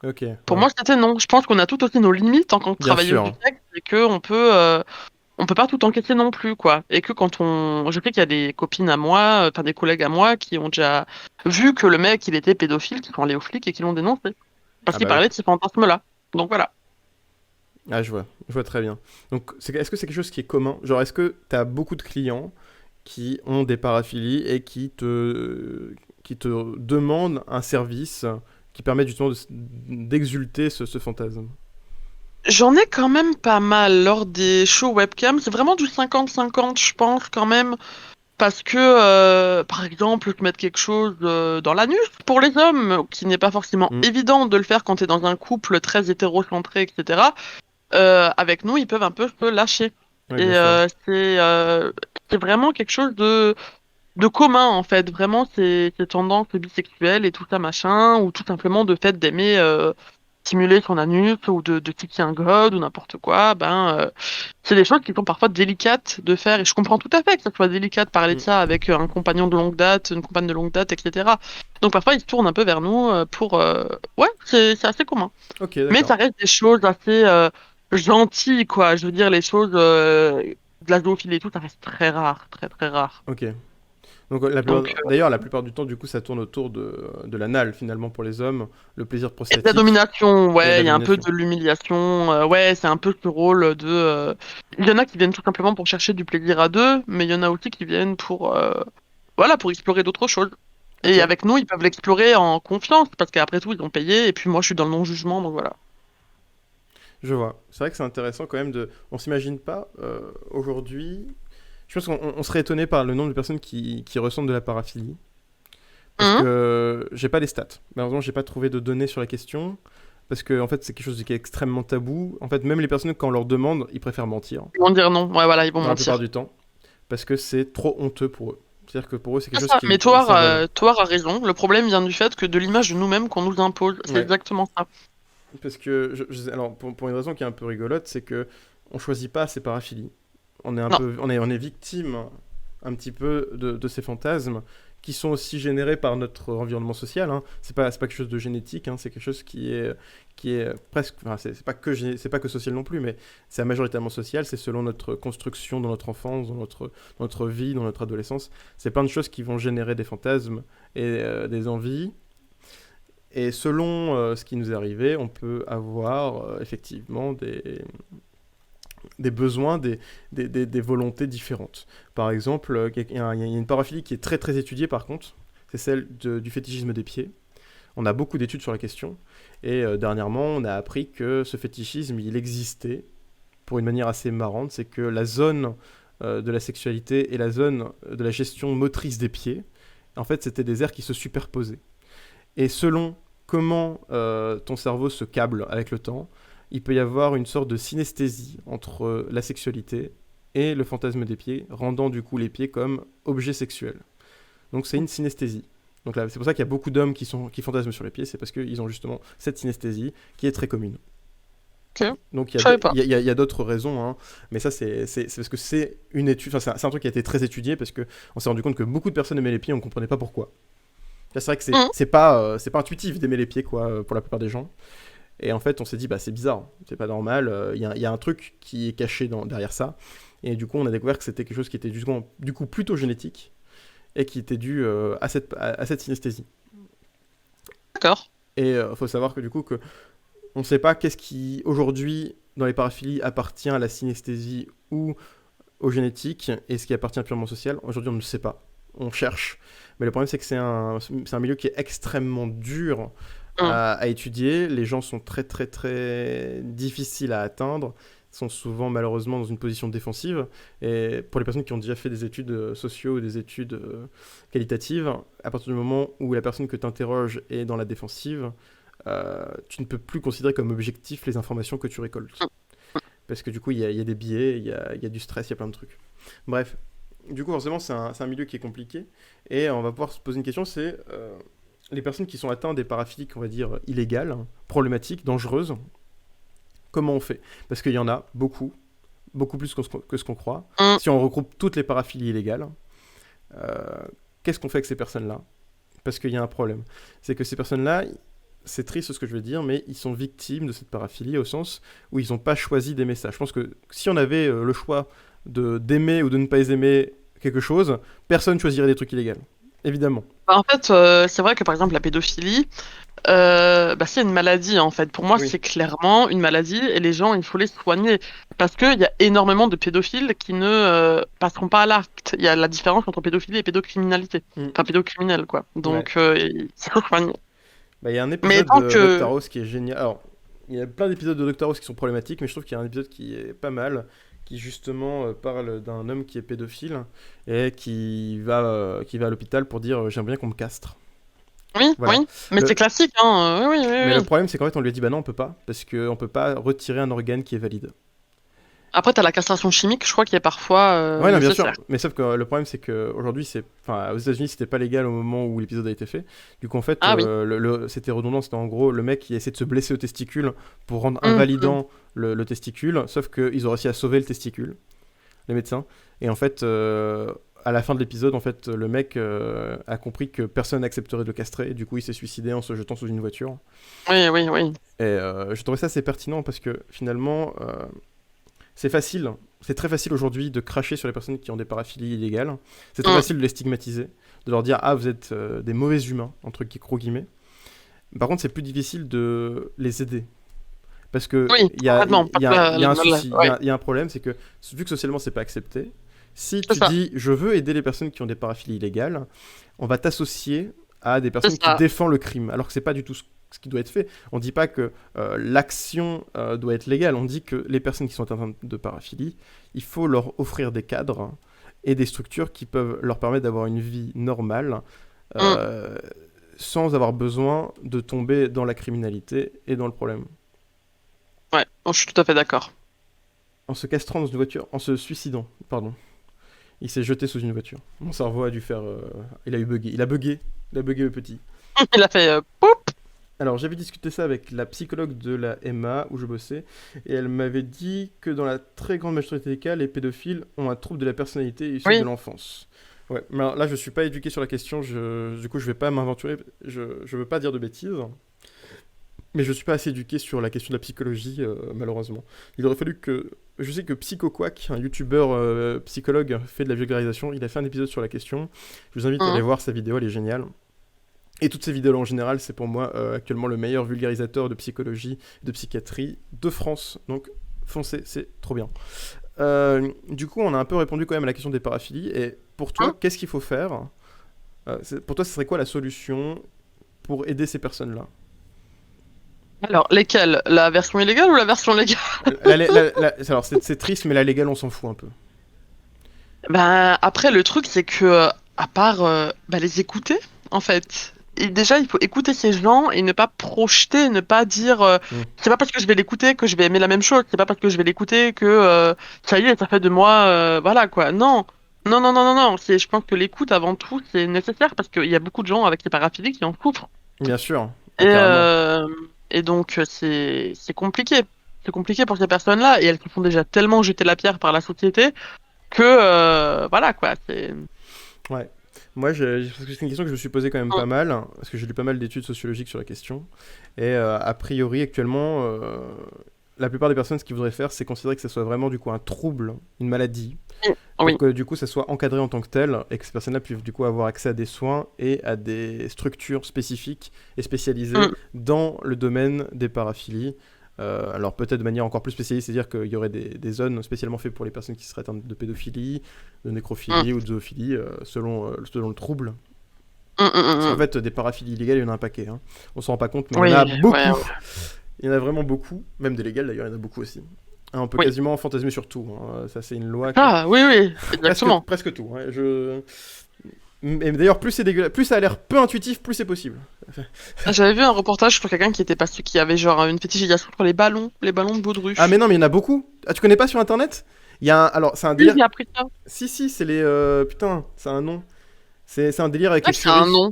Speaker 1: Ok,
Speaker 2: Pour
Speaker 1: ouais.
Speaker 2: moi, c'était non. Je pense qu'on a tout aussi nos limites en tant que
Speaker 1: Bien
Speaker 2: travailleuse du
Speaker 1: sûr.
Speaker 2: sexe, et que on peut pas tout encaisser non plus, quoi. Et que quand je sais qu'il y a des copines à moi, enfin des collègues à moi, qui ont déjà vu que le mec, il était pédophile, qui sont allés aux flics et qui l'ont dénoncé. Parce
Speaker 1: Ah
Speaker 2: qu'il
Speaker 1: bah oui.
Speaker 2: parlait de ces fantasmes-là. Donc voilà.
Speaker 1: Ah, je vois très bien. Donc, est-ce que c'est quelque chose qui est commun? Genre, est-ce que tu as beaucoup de clients qui ont des paraphilies et qui te demandent un service qui permet justement d'exulter ce fantasme?
Speaker 2: J'en ai quand même pas mal lors des shows webcam. C'est vraiment du 50-50, je pense, quand même. Parce que, par exemple, te mettre quelque chose dans l'anus pour les hommes, qui n'est pas forcément
Speaker 1: Hmm.
Speaker 2: évident de le faire quand tu es dans un couple très hétérocentré, etc. Avec nous, ils peuvent un peu se lâcher.
Speaker 1: Oui,
Speaker 2: Et
Speaker 1: bien sûr.
Speaker 2: c'est vraiment quelque chose de commun, en fait. Vraiment, ces tendances bisexuelles et tout ça, machin, ou tout simplement de fait d'aimer stimuler son anus, ou de kicker un god, ou n'importe quoi, c'est des choses qui sont parfois délicates de faire. Et je comprends tout à fait que ça soit délicat de parler de
Speaker 1: Hmm.
Speaker 2: ça avec un compagnon de longue date, une compagne de longue date, etc. Donc parfois, ils se tournent un peu vers nous pour... Ouais, c'est assez commun.
Speaker 1: Ok,
Speaker 2: Mais
Speaker 1: d'accord.
Speaker 2: ça reste des choses assez gentilles, quoi. Je veux dire, les choses de la zoophilie et tout, ça reste très rare, très très rare.
Speaker 1: Ok. Donc,
Speaker 2: Donc,
Speaker 1: d'ailleurs, la plupart du temps, du coup, ça tourne autour de l'anal, finalement, pour les hommes, le plaisir
Speaker 2: et de la
Speaker 1: prostatique
Speaker 2: domination,
Speaker 1: et
Speaker 2: ouais,
Speaker 1: la
Speaker 2: il y a un peu
Speaker 1: domination.
Speaker 2: de l'humiliation, ouais, c'est un peu ce rôle de... Il y en a qui viennent tout simplement pour chercher du plaisir à deux, mais il y en a aussi qui viennent pour, voilà, pour explorer d'autres choses.
Speaker 1: Ok,
Speaker 2: Et avec nous, ils peuvent l'explorer en confiance, parce qu'après tout, ils ont payé, et puis moi, je suis dans le non-jugement, donc voilà.
Speaker 1: je vois. C'est vrai que c'est intéressant quand même de. On s'imagine pas aujourd'hui. Je pense qu'on serait étonné par le nombre de personnes qui ressentent de la paraphilie. Parce
Speaker 2: Hum.
Speaker 1: que j'ai pas les stats. Malheureusement, j'ai pas trouvé de données sur la question. Parce que en fait, c'est quelque chose qui est extrêmement tabou. En fait, même les personnes, quand on leur demande, ils préfèrent mentir.
Speaker 2: Ils vont dire non, ouais, voilà, ils vont
Speaker 1: Dans la plupart
Speaker 2: mentir.
Speaker 1: du temps. Parce que c'est trop honteux pour eux. C'est-à-dire que pour eux, c'est quelque
Speaker 2: C'est
Speaker 1: chose
Speaker 2: ça. Mais
Speaker 1: qui s'en veulent.
Speaker 2: Thor a raison. Le problème vient du fait que de l'image de nous-mêmes qu'on nous impose. C'est
Speaker 1: Ouais.
Speaker 2: exactement ça.
Speaker 1: Parce que, alors, pour une raison qui est un peu rigolote, c'est que on choisit pas ses paraphilies.
Speaker 2: Non.
Speaker 1: On est victime un petit peu de ces fantasmes qui sont aussi générés par notre environnement social, hein. C'est pas quelque chose de génétique, hein. C'est quelque chose qui est presque, enfin, c'est pas que social non plus, mais c'est majoritairement social. C'est selon notre construction dans notre enfance, dans notre vie, dans notre adolescence. C'est plein de choses qui vont générer des fantasmes et des envies. Et selon ce qui nous est arrivé, on peut avoir effectivement des besoins, des volontés différentes. Par exemple, il y a une paraphilie qui est très très étudiée par contre, c'est celle du fétichisme des pieds. On a beaucoup d'études sur la question, et dernièrement on a appris que ce fétichisme, il existait pour une manière assez marrante, c'est que la zone de la sexualité et la zone de la gestion motrice des pieds, en fait c'était des aires qui se superposaient. Et selon comment ton cerveau se câble avec le temps, il peut y avoir une sorte de synesthésie entre la sexualité et le fantasme des pieds, rendant du coup les pieds comme objets sexuels. Donc c'est une synesthésie. Donc là, c'est pour ça qu'il y a beaucoup d'hommes qui fantasment sur les pieds, c'est parce qu'ils ont justement cette synesthésie qui est très commune.
Speaker 2: Ok.
Speaker 1: Donc
Speaker 2: Je savais pas.
Speaker 1: il y a d'autres raisons, hein, mais ça c'est parce que c'est une étude, enfin c'est un truc qui a été très étudié parce que on s'est rendu compte que beaucoup de personnes aimaient les pieds, on comprenait pas pourquoi. Là, c'est vrai que
Speaker 2: Mhm.
Speaker 1: c'est pas intuitif d'aimer les pieds quoi pour la plupart des gens. Et en fait, on s'est dit bah c'est bizarre, c'est pas normal, il y a un truc qui est caché derrière ça. Et du coup, on a découvert que c'était quelque chose qui était du coup plutôt génétique et qui était dû à cette synesthésie.
Speaker 2: D'accord.
Speaker 1: Et il faut savoir que du coup que on ne sait pas qu'est-ce qui aujourd'hui dans les paraphilies appartient à la synesthésie ou au génétique et ce qui appartient purement au social. Aujourd'hui, on ne le sait pas. On cherche. Mais le problème, c'est que c'est un milieu qui est extrêmement dur
Speaker 2: Mhm.
Speaker 1: à étudier. Les gens sont très, très, très difficiles à atteindre. Ils sont souvent, malheureusement, dans une position défensive. Et pour les personnes qui ont déjà fait des études sociaux ou des études qualitatives, à partir du moment où la personne que tu interroges est dans la défensive, tu ne peux plus considérer comme objectif les informations que tu récoltes. Parce que du coup, il y a des biais, il y a du stress, il y a plein de trucs. Bref, du coup, forcément, c'est un milieu qui est compliqué. Et on va pouvoir se poser une question, c'est les personnes qui sont atteintes des paraphilies, on va dire, illégales, hein, problématiques, dangereuses, comment on fait? Parce qu'il y en a beaucoup, beaucoup plus que ce qu'on croit.
Speaker 2: Mhm.
Speaker 1: Si on regroupe toutes les paraphilies illégales, euh, qu'est-ce qu'on fait avec ces personnes-là? Parce qu'il y a un problème. C'est que ces personnes-là, c'est triste ce que je veux dire, mais ils sont victimes de cette paraphilie au sens où ils n'ont pas choisi d'aimer ça. Je pense que si on avait le choix d'aimer ou de ne pas aimer quelque chose, personne choisirait des trucs illégaux. Évidemment.
Speaker 2: Bah, en fait, c'est vrai que par exemple la pédophilie, bah, c'est une maladie en fait. Pour moi,
Speaker 1: Oui.
Speaker 2: c'est clairement une maladie et les gens, il faut les soigner parce qu'il y a énormément de pédophiles qui ne passeront pas à l'acte. Il y a la différence entre pédophilie et pédocriminalité,
Speaker 1: Mm.
Speaker 2: enfin pédocriminel quoi.
Speaker 1: Ouais.
Speaker 2: Donc, il faut soigner.
Speaker 1: Bah, il y a un
Speaker 2: Mais
Speaker 1: épisode
Speaker 2: tant
Speaker 1: de
Speaker 2: que,
Speaker 1: Doctor House qui est génial. Alors, il y a plein d'épisodes de Doctor House qui sont problématiques, mais je trouve qu'il y a un épisode qui est pas mal, qui justement parle d'un homme qui est pédophile et qui va à l'hôpital pour dire j'aimerais bien qu'on me castre.
Speaker 2: oui,
Speaker 1: Voilà.
Speaker 2: oui, mais c'est
Speaker 1: Le,
Speaker 2: classique, hein. Oui, oui,
Speaker 1: Mais
Speaker 2: oui,
Speaker 1: le
Speaker 2: oui.
Speaker 1: problème, c'est qu'en fait, on lui a dit bah non, on peut pas, parce qu'on peut pas retirer un organe qui est valide.
Speaker 2: Après, t'as la castration chimique, je crois, qui est parfois
Speaker 1: Ouais, non, bien sûr,
Speaker 2: nécessaire.
Speaker 1: mais sauf que le problème, c'est qu'aujourd'hui, enfin, aux États-Unis, c'était pas légal au moment où l'épisode a été fait. Du coup, en fait,
Speaker 2: Ah oui.
Speaker 1: c'était redondant, c'était en gros le mec qui essaie de se blesser au testicule pour rendre
Speaker 2: Hum, hum,
Speaker 1: invalidant le testicule, sauf qu'ils ont réussi à sauver le testicule, les médecins. Et en fait, à la fin de l'épisode, en fait, le mec a compris que personne n'accepterait de le castrer, et du coup, il s'est suicidé en se jetant sous une voiture.
Speaker 2: oui, oui, oui.
Speaker 1: Et je trouvais ça assez pertinent parce que finalement, c'est facile, c'est très facile aujourd'hui de cracher sur les personnes qui ont des paraphilies illégales. C'est très
Speaker 2: Hum,
Speaker 1: facile de les stigmatiser, de leur dire ah vous êtes des mauvais humains entre gros guillemets. Par contre, c'est plus difficile de les aider parce que
Speaker 2: oui, complètement. Parce que
Speaker 1: il y a un souci,
Speaker 2: ouais,
Speaker 1: il y a un problème, c'est que vu que socialement c'est pas accepté, si
Speaker 2: c'est
Speaker 1: tu
Speaker 2: ça,
Speaker 1: dis je veux aider les personnes qui ont des paraphilies illégales, on va t'associer à des
Speaker 2: c'est
Speaker 1: personnes qui
Speaker 2: ça.
Speaker 1: défendent le crime, alors que c'est pas du tout ce qui doit être fait. On dit pas que l'action doit être légale, on dit que les personnes qui sont atteintes de paraphilie, il faut leur offrir des cadres et des structures qui peuvent leur permettre d'avoir une vie normale
Speaker 2: Hum,
Speaker 1: euh, sans avoir besoin de tomber dans la criminalité et dans le problème.
Speaker 2: ouais, je suis tout à fait d'accord.
Speaker 1: En se castrant dans une voiture, en se suicidant, pardon. Il s'est jeté sous une voiture. Mon cerveau a dû faire. Il a eu bugué. Il a bugué le petit.
Speaker 2: Il a fait poup.
Speaker 1: Alors, j'avais discuté ça avec la psychologue de la MA où je bossais, et elle m'avait dit que dans la très grande majorité des cas, les pédophiles ont un trouble de la personnalité issu de
Speaker 2: Oui.
Speaker 1: l'enfance. Ouais, mais alors là, je suis pas éduqué sur la question, du coup, je vais pas m'aventurer, je veux pas dire de bêtises, mais je suis pas assez éduqué sur la question de la psychologie, malheureusement. Il aurait fallu que. Je sais que PsychoQuack, un youtubeur psychologue, fait de la vulgarisation, il a fait un épisode sur la question. Je vous invite à aller
Speaker 2: Hum,
Speaker 1: voir sa vidéo, elle est géniale. Et toutes ces vidéos en général, c'est pour moi actuellement le meilleur vulgarisateur de psychologie, de psychiatrie de France. Donc foncez, c'est trop bien. Du coup, on a un peu répondu quand même à la question des paraphilies. Et pour toi,
Speaker 2: hum.
Speaker 1: qu'est-ce qu'il faut faire pour toi, ce serait quoi la solution pour aider ces personnes-là?
Speaker 2: Alors, lesquels? La version illégale ou la version légale?
Speaker 1: Alors, c'est triste, mais la légale, on s'en fout un peu.
Speaker 2: Ben, après, le truc, c'est que, à part bah, les écouter, en fait. déjà, il faut écouter ces gens et ne pas projeter, ne pas dire
Speaker 1: Mm.
Speaker 2: c'est pas parce que je vais l'écouter que je vais aimer la même chose, c'est pas parce que je vais l'écouter que ça y est, ça fait de moi voilà quoi. Non. Non, non, non, non, non. Je pense que l'écoute avant tout, c'est nécessaire parce qu'il y a beaucoup de gens avec les paraphilies qui en souffrent.
Speaker 1: Bien sûr,
Speaker 2: Et,
Speaker 1: ah, carrément.
Speaker 2: donc, c'est compliqué. C'est compliqué pour ces personnes-là et elles se font déjà tellement jeter la pierre par la société que voilà quoi.
Speaker 1: Ouais. Moi, parce que c'est une question que je me suis posée quand même pas mal, hein, parce que j'ai lu pas mal d'études sociologiques sur la question. Et a priori, actuellement, la plupart des personnes, ce qu'ils voudraient faire, c'est considérer que ce soit vraiment du coup un trouble, une maladie, pour
Speaker 2: Oui.
Speaker 1: que du coup ça soit encadré en tant que tel, et que ces personnes-là puissent du coup avoir accès à des soins et à des structures spécifiques et spécialisées
Speaker 2: Mm,
Speaker 1: dans le domaine des paraphilies. Alors peut-être de manière encore plus spécialisée, c'est-à-dire qu'il y aurait des zones spécialement faites pour les personnes qui seraient atteintes de pédophilie, de
Speaker 2: mm,
Speaker 1: nécrophilie ou de zoophilie, selon le trouble.
Speaker 2: mm, mm,
Speaker 1: Parce qu'en
Speaker 2: mm, mm.
Speaker 1: fait, des paraphilies illégales, il y en a un paquet, hein. On s'en rend pas compte, mais il y en
Speaker 2: Oui,
Speaker 1: a
Speaker 2: ouais,
Speaker 1: beaucoup.
Speaker 2: ouais.
Speaker 1: Il y en a vraiment beaucoup. Même des légales d'ailleurs, il y en a beaucoup aussi. Ah, on peut
Speaker 2: Oui.
Speaker 1: quasiment fantasmer sur tout, hein. Ça, c'est une loi qui...
Speaker 2: Ah, oui, oui,
Speaker 1: Presque,
Speaker 2: exactement.
Speaker 1: presque tout, hein. Et d'ailleurs, plus c'est dégueulasse, plus ça a l'air peu intuitif, plus c'est possible.
Speaker 2: Ah, j'avais vu un reportage sur quelqu'un qui était passé, qui avait genre une fétichisation pour les ballons de
Speaker 1: Ah, mais
Speaker 2: baudruche.
Speaker 1: non, mais il y en a beaucoup. Ah, tu connais pas sur internet? Il y a un... Alors, c'est un
Speaker 2: Oui,
Speaker 1: délire.
Speaker 2: j'ai appris ça.
Speaker 1: Si, si, c'est les. Putain, c'est un nom. C'est un délire avec
Speaker 2: Ouais,
Speaker 1: les
Speaker 2: c'est un
Speaker 1: furies.
Speaker 2: nom.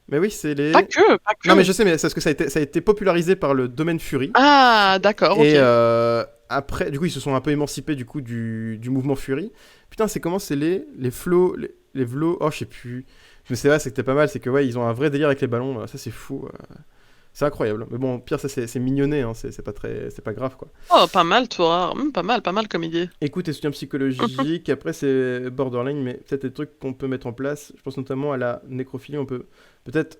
Speaker 1: Mais oui, c'est
Speaker 2: Pas
Speaker 1: les.
Speaker 2: que, pas
Speaker 1: Non, mais
Speaker 2: que.
Speaker 1: je sais, mais c'est parce que ça a été popularisé par le domaine Fury.
Speaker 2: Ah, d'accord,
Speaker 1: Et
Speaker 2: ok.
Speaker 1: après, du coup, ils se sont un peu émancipés du coup du mouvement Fury. Putain, c'est comment? C'est les flots. Les vlos. Oh, je sais plus. Mais c'est vrai, c'est que t'es pas mal. C'est que ouais, ils ont un vrai délire avec les ballons. Ça, c'est fou. C'est incroyable. Mais bon, pire, ça, c'est mignonné. Hein. C'est pas très. C'est pas grave, quoi.
Speaker 2: Oh, pas mal, toi. Pas mal comme idée.
Speaker 1: Écoute et soutien psychologique, après c'est borderline, mais peut-être des trucs qu'on peut mettre en place. Je pense notamment à la nécrophilie, peut-être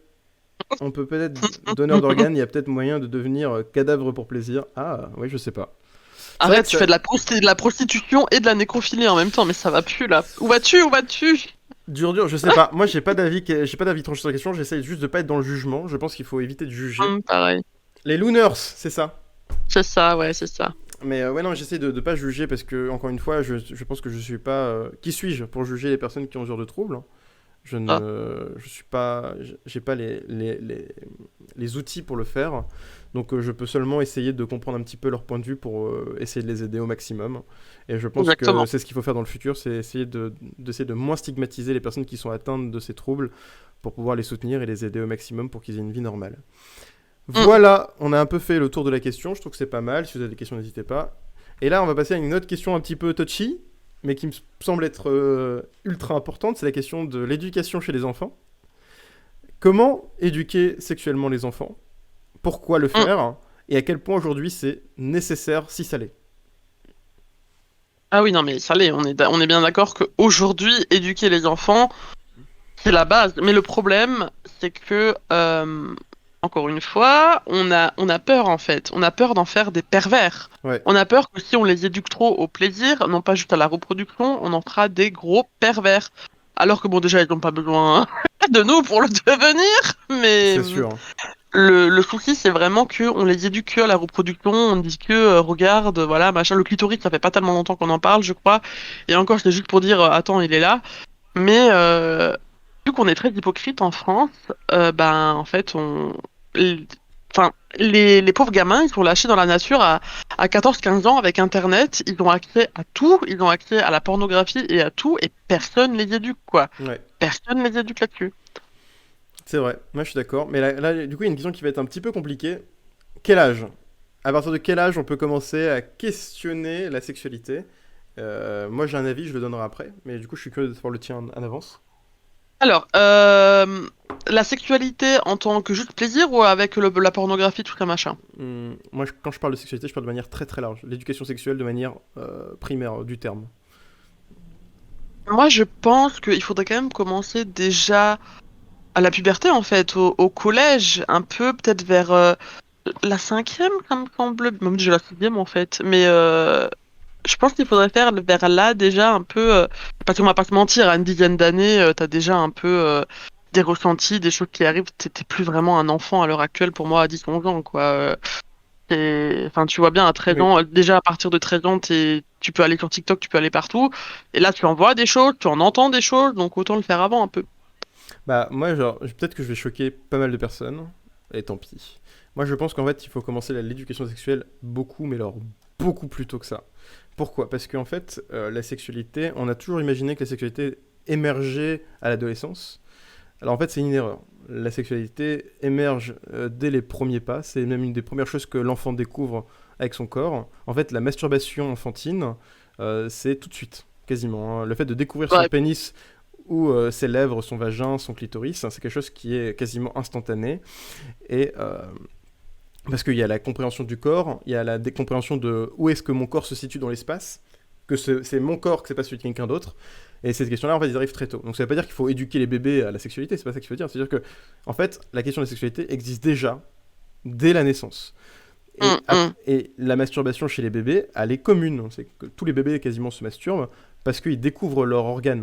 Speaker 1: on peut peut-être donneur d'organes, il y a peut-être moyen de devenir cadavre pour plaisir. Ah, oui, je sais pas. C'est vrai
Speaker 2: Arrête,
Speaker 1: que
Speaker 2: tu
Speaker 1: ça
Speaker 2: fais de la prostitution et de la nécrophilie en même temps, mais ça va plus là. Où vas-tu? Où vas-tu?
Speaker 1: dur, je sais pas. Moi, j'ai pas d'avis tranché sur la question, j'essaye juste de pas être dans le jugement. Je pense qu'il faut éviter de juger.
Speaker 2: Pareil.
Speaker 1: Les looners, c'est ça.
Speaker 2: C'est ça, ouais, c'est ça.
Speaker 1: Mais ouais, non, j'essaie de pas juger parce que, encore une fois, je pense que je suis pas. Qui suis-je pour juger les personnes qui ont ce genre de troubles?
Speaker 2: Ah.
Speaker 1: Je suis pas, j'ai pas les outils pour le faire. Donc je peux seulement essayer de comprendre un petit peu leur point de vue pour essayer de les aider au maximum. Et je pense que
Speaker 2: Exactement.
Speaker 1: c'est ce qu'il faut faire dans le futur, c'est d'essayer de moins stigmatiser les personnes qui sont atteintes de ces troubles pour pouvoir les soutenir et les aider au maximum pour qu'ils aient une vie normale.
Speaker 2: Mm.
Speaker 1: Voilà, on a un peu fait le tour de la question, je trouve que c'est pas mal. Si vous avez des questions, n'hésitez pas. Et là, on va passer à une autre question un petit peu touchy, mais qui me semble être ultra importante, c'est la question de l'éducation chez les enfants. Comment éduquer sexuellement les enfants? Pourquoi le
Speaker 2: Mm.
Speaker 1: faire? Et à quel point aujourd'hui c'est nécessaire si ça l'est?
Speaker 2: Ah oui, non, mais ça l'est, on est bien d'accord qu'aujourd'hui, éduquer les enfants, c'est la base. Mais le problème, c'est que, encore une fois, on a peur en fait. On a peur d'en faire des pervers.
Speaker 1: Ouais,
Speaker 2: On a peur que si on les éduque trop au plaisir, non pas juste à la reproduction, on en fera des gros pervers. Alors que bon, déjà, ils n'ont pas besoin de nous pour le devenir. Mais
Speaker 1: c'est sûr.
Speaker 2: le souci, c'est vraiment que on les éduque que à la reproduction. On dit que, regarde, voilà, machin. Le clitoris, ça fait pas tellement longtemps qu'on en parle, je crois. Et encore, c'est juste pour dire, attends, il est là. Mais vu qu'on est très hypocrite en France, ben en fait l- enfin les pauvres gamins ils sont lâchés dans la nature à 14-15 ans avec Internet, ils ont accès à tout, ils ont accès à la pornographie et à tout et personne les éduque quoi.
Speaker 1: Ouais,
Speaker 2: Personne les éduque là-dessus.
Speaker 1: c'est vrai. Moi je suis d'accord. Mais là, du coup, il y a une question qui va être un petit peu compliquée. Quel âge? À partir de quel âge on peut commencer à questionner la sexualité? Moi j'ai un avis, je le donnerai après. Mais du coup, je suis curieux de savoir le tien en avance.
Speaker 2: Alors, la sexualité en tant que juste plaisir ou avec la pornographie, tout ça machin?
Speaker 1: Moi, quand je parle de sexualité, je parle de manière très très large. L'éducation sexuelle de manière primaire du terme.
Speaker 2: Moi, je pense qu'il faudrait quand même commencer déjà à la puberté en fait, au collège, un peu peut-être vers la cinquième, ça me semble, même déjà la sixième en fait. Mais je pense qu'il faudrait faire vers là déjà un peu, parce qu'on va pas se mentir, à une dizaine d'années, t'as déjà un peu des ressentis, des choses qui arrivent. T'es plus vraiment un enfant à l'heure actuelle pour moi à 10-11 ans quoi. Enfin, tu vois bien à 13
Speaker 1: Oui.
Speaker 2: ans, déjà à partir de 13 ans, tu peux aller sur TikTok, tu peux aller partout. Et là, tu en vois des choses, tu en entends des choses, donc autant le faire avant un peu.
Speaker 1: Bah, moi, genre, peut-être que je vais choquer pas mal de personnes, et tant pis. Moi, je pense qu'en fait, il faut commencer l'éducation sexuelle beaucoup, mais alors beaucoup plus tôt que ça. Pourquoi? Parce qu'en fait, la sexualité, on a toujours imaginé que la sexualité émergeait à l'adolescence. Alors en fait, c'est une erreur. La sexualité émerge dès les premiers pas. C'est même une des premières choses que l'enfant découvre avec son corps. En fait, la masturbation enfantine, c'est tout de suite, quasiment, hein. Le fait de découvrir son
Speaker 2: Ouais,
Speaker 1: pénis ou ses lèvres, son vagin, son clitoris, hein, c'est quelque chose qui est quasiment instantané. Et parce qu'il y a la compréhension du corps, il y a la décompréhension de où est-ce que mon corps se situe dans l'espace, que c'est mon corps, que c'est pas celui de quelqu'un d'autre. Et cette question-là, en fait, ils arrivent très tôt. Donc ça veut pas dire qu'il faut éduquer les bébés à la sexualité, c'est pas ça qu'il faut dire. C'est-à-dire que, en fait, la question de la sexualité existe déjà dès la naissance.
Speaker 2: hum, hum.
Speaker 1: Et la masturbation chez les bébés, elle est commune. C'est que tous les bébés quasiment se masturbent parce qu'ils découvrent leur organe.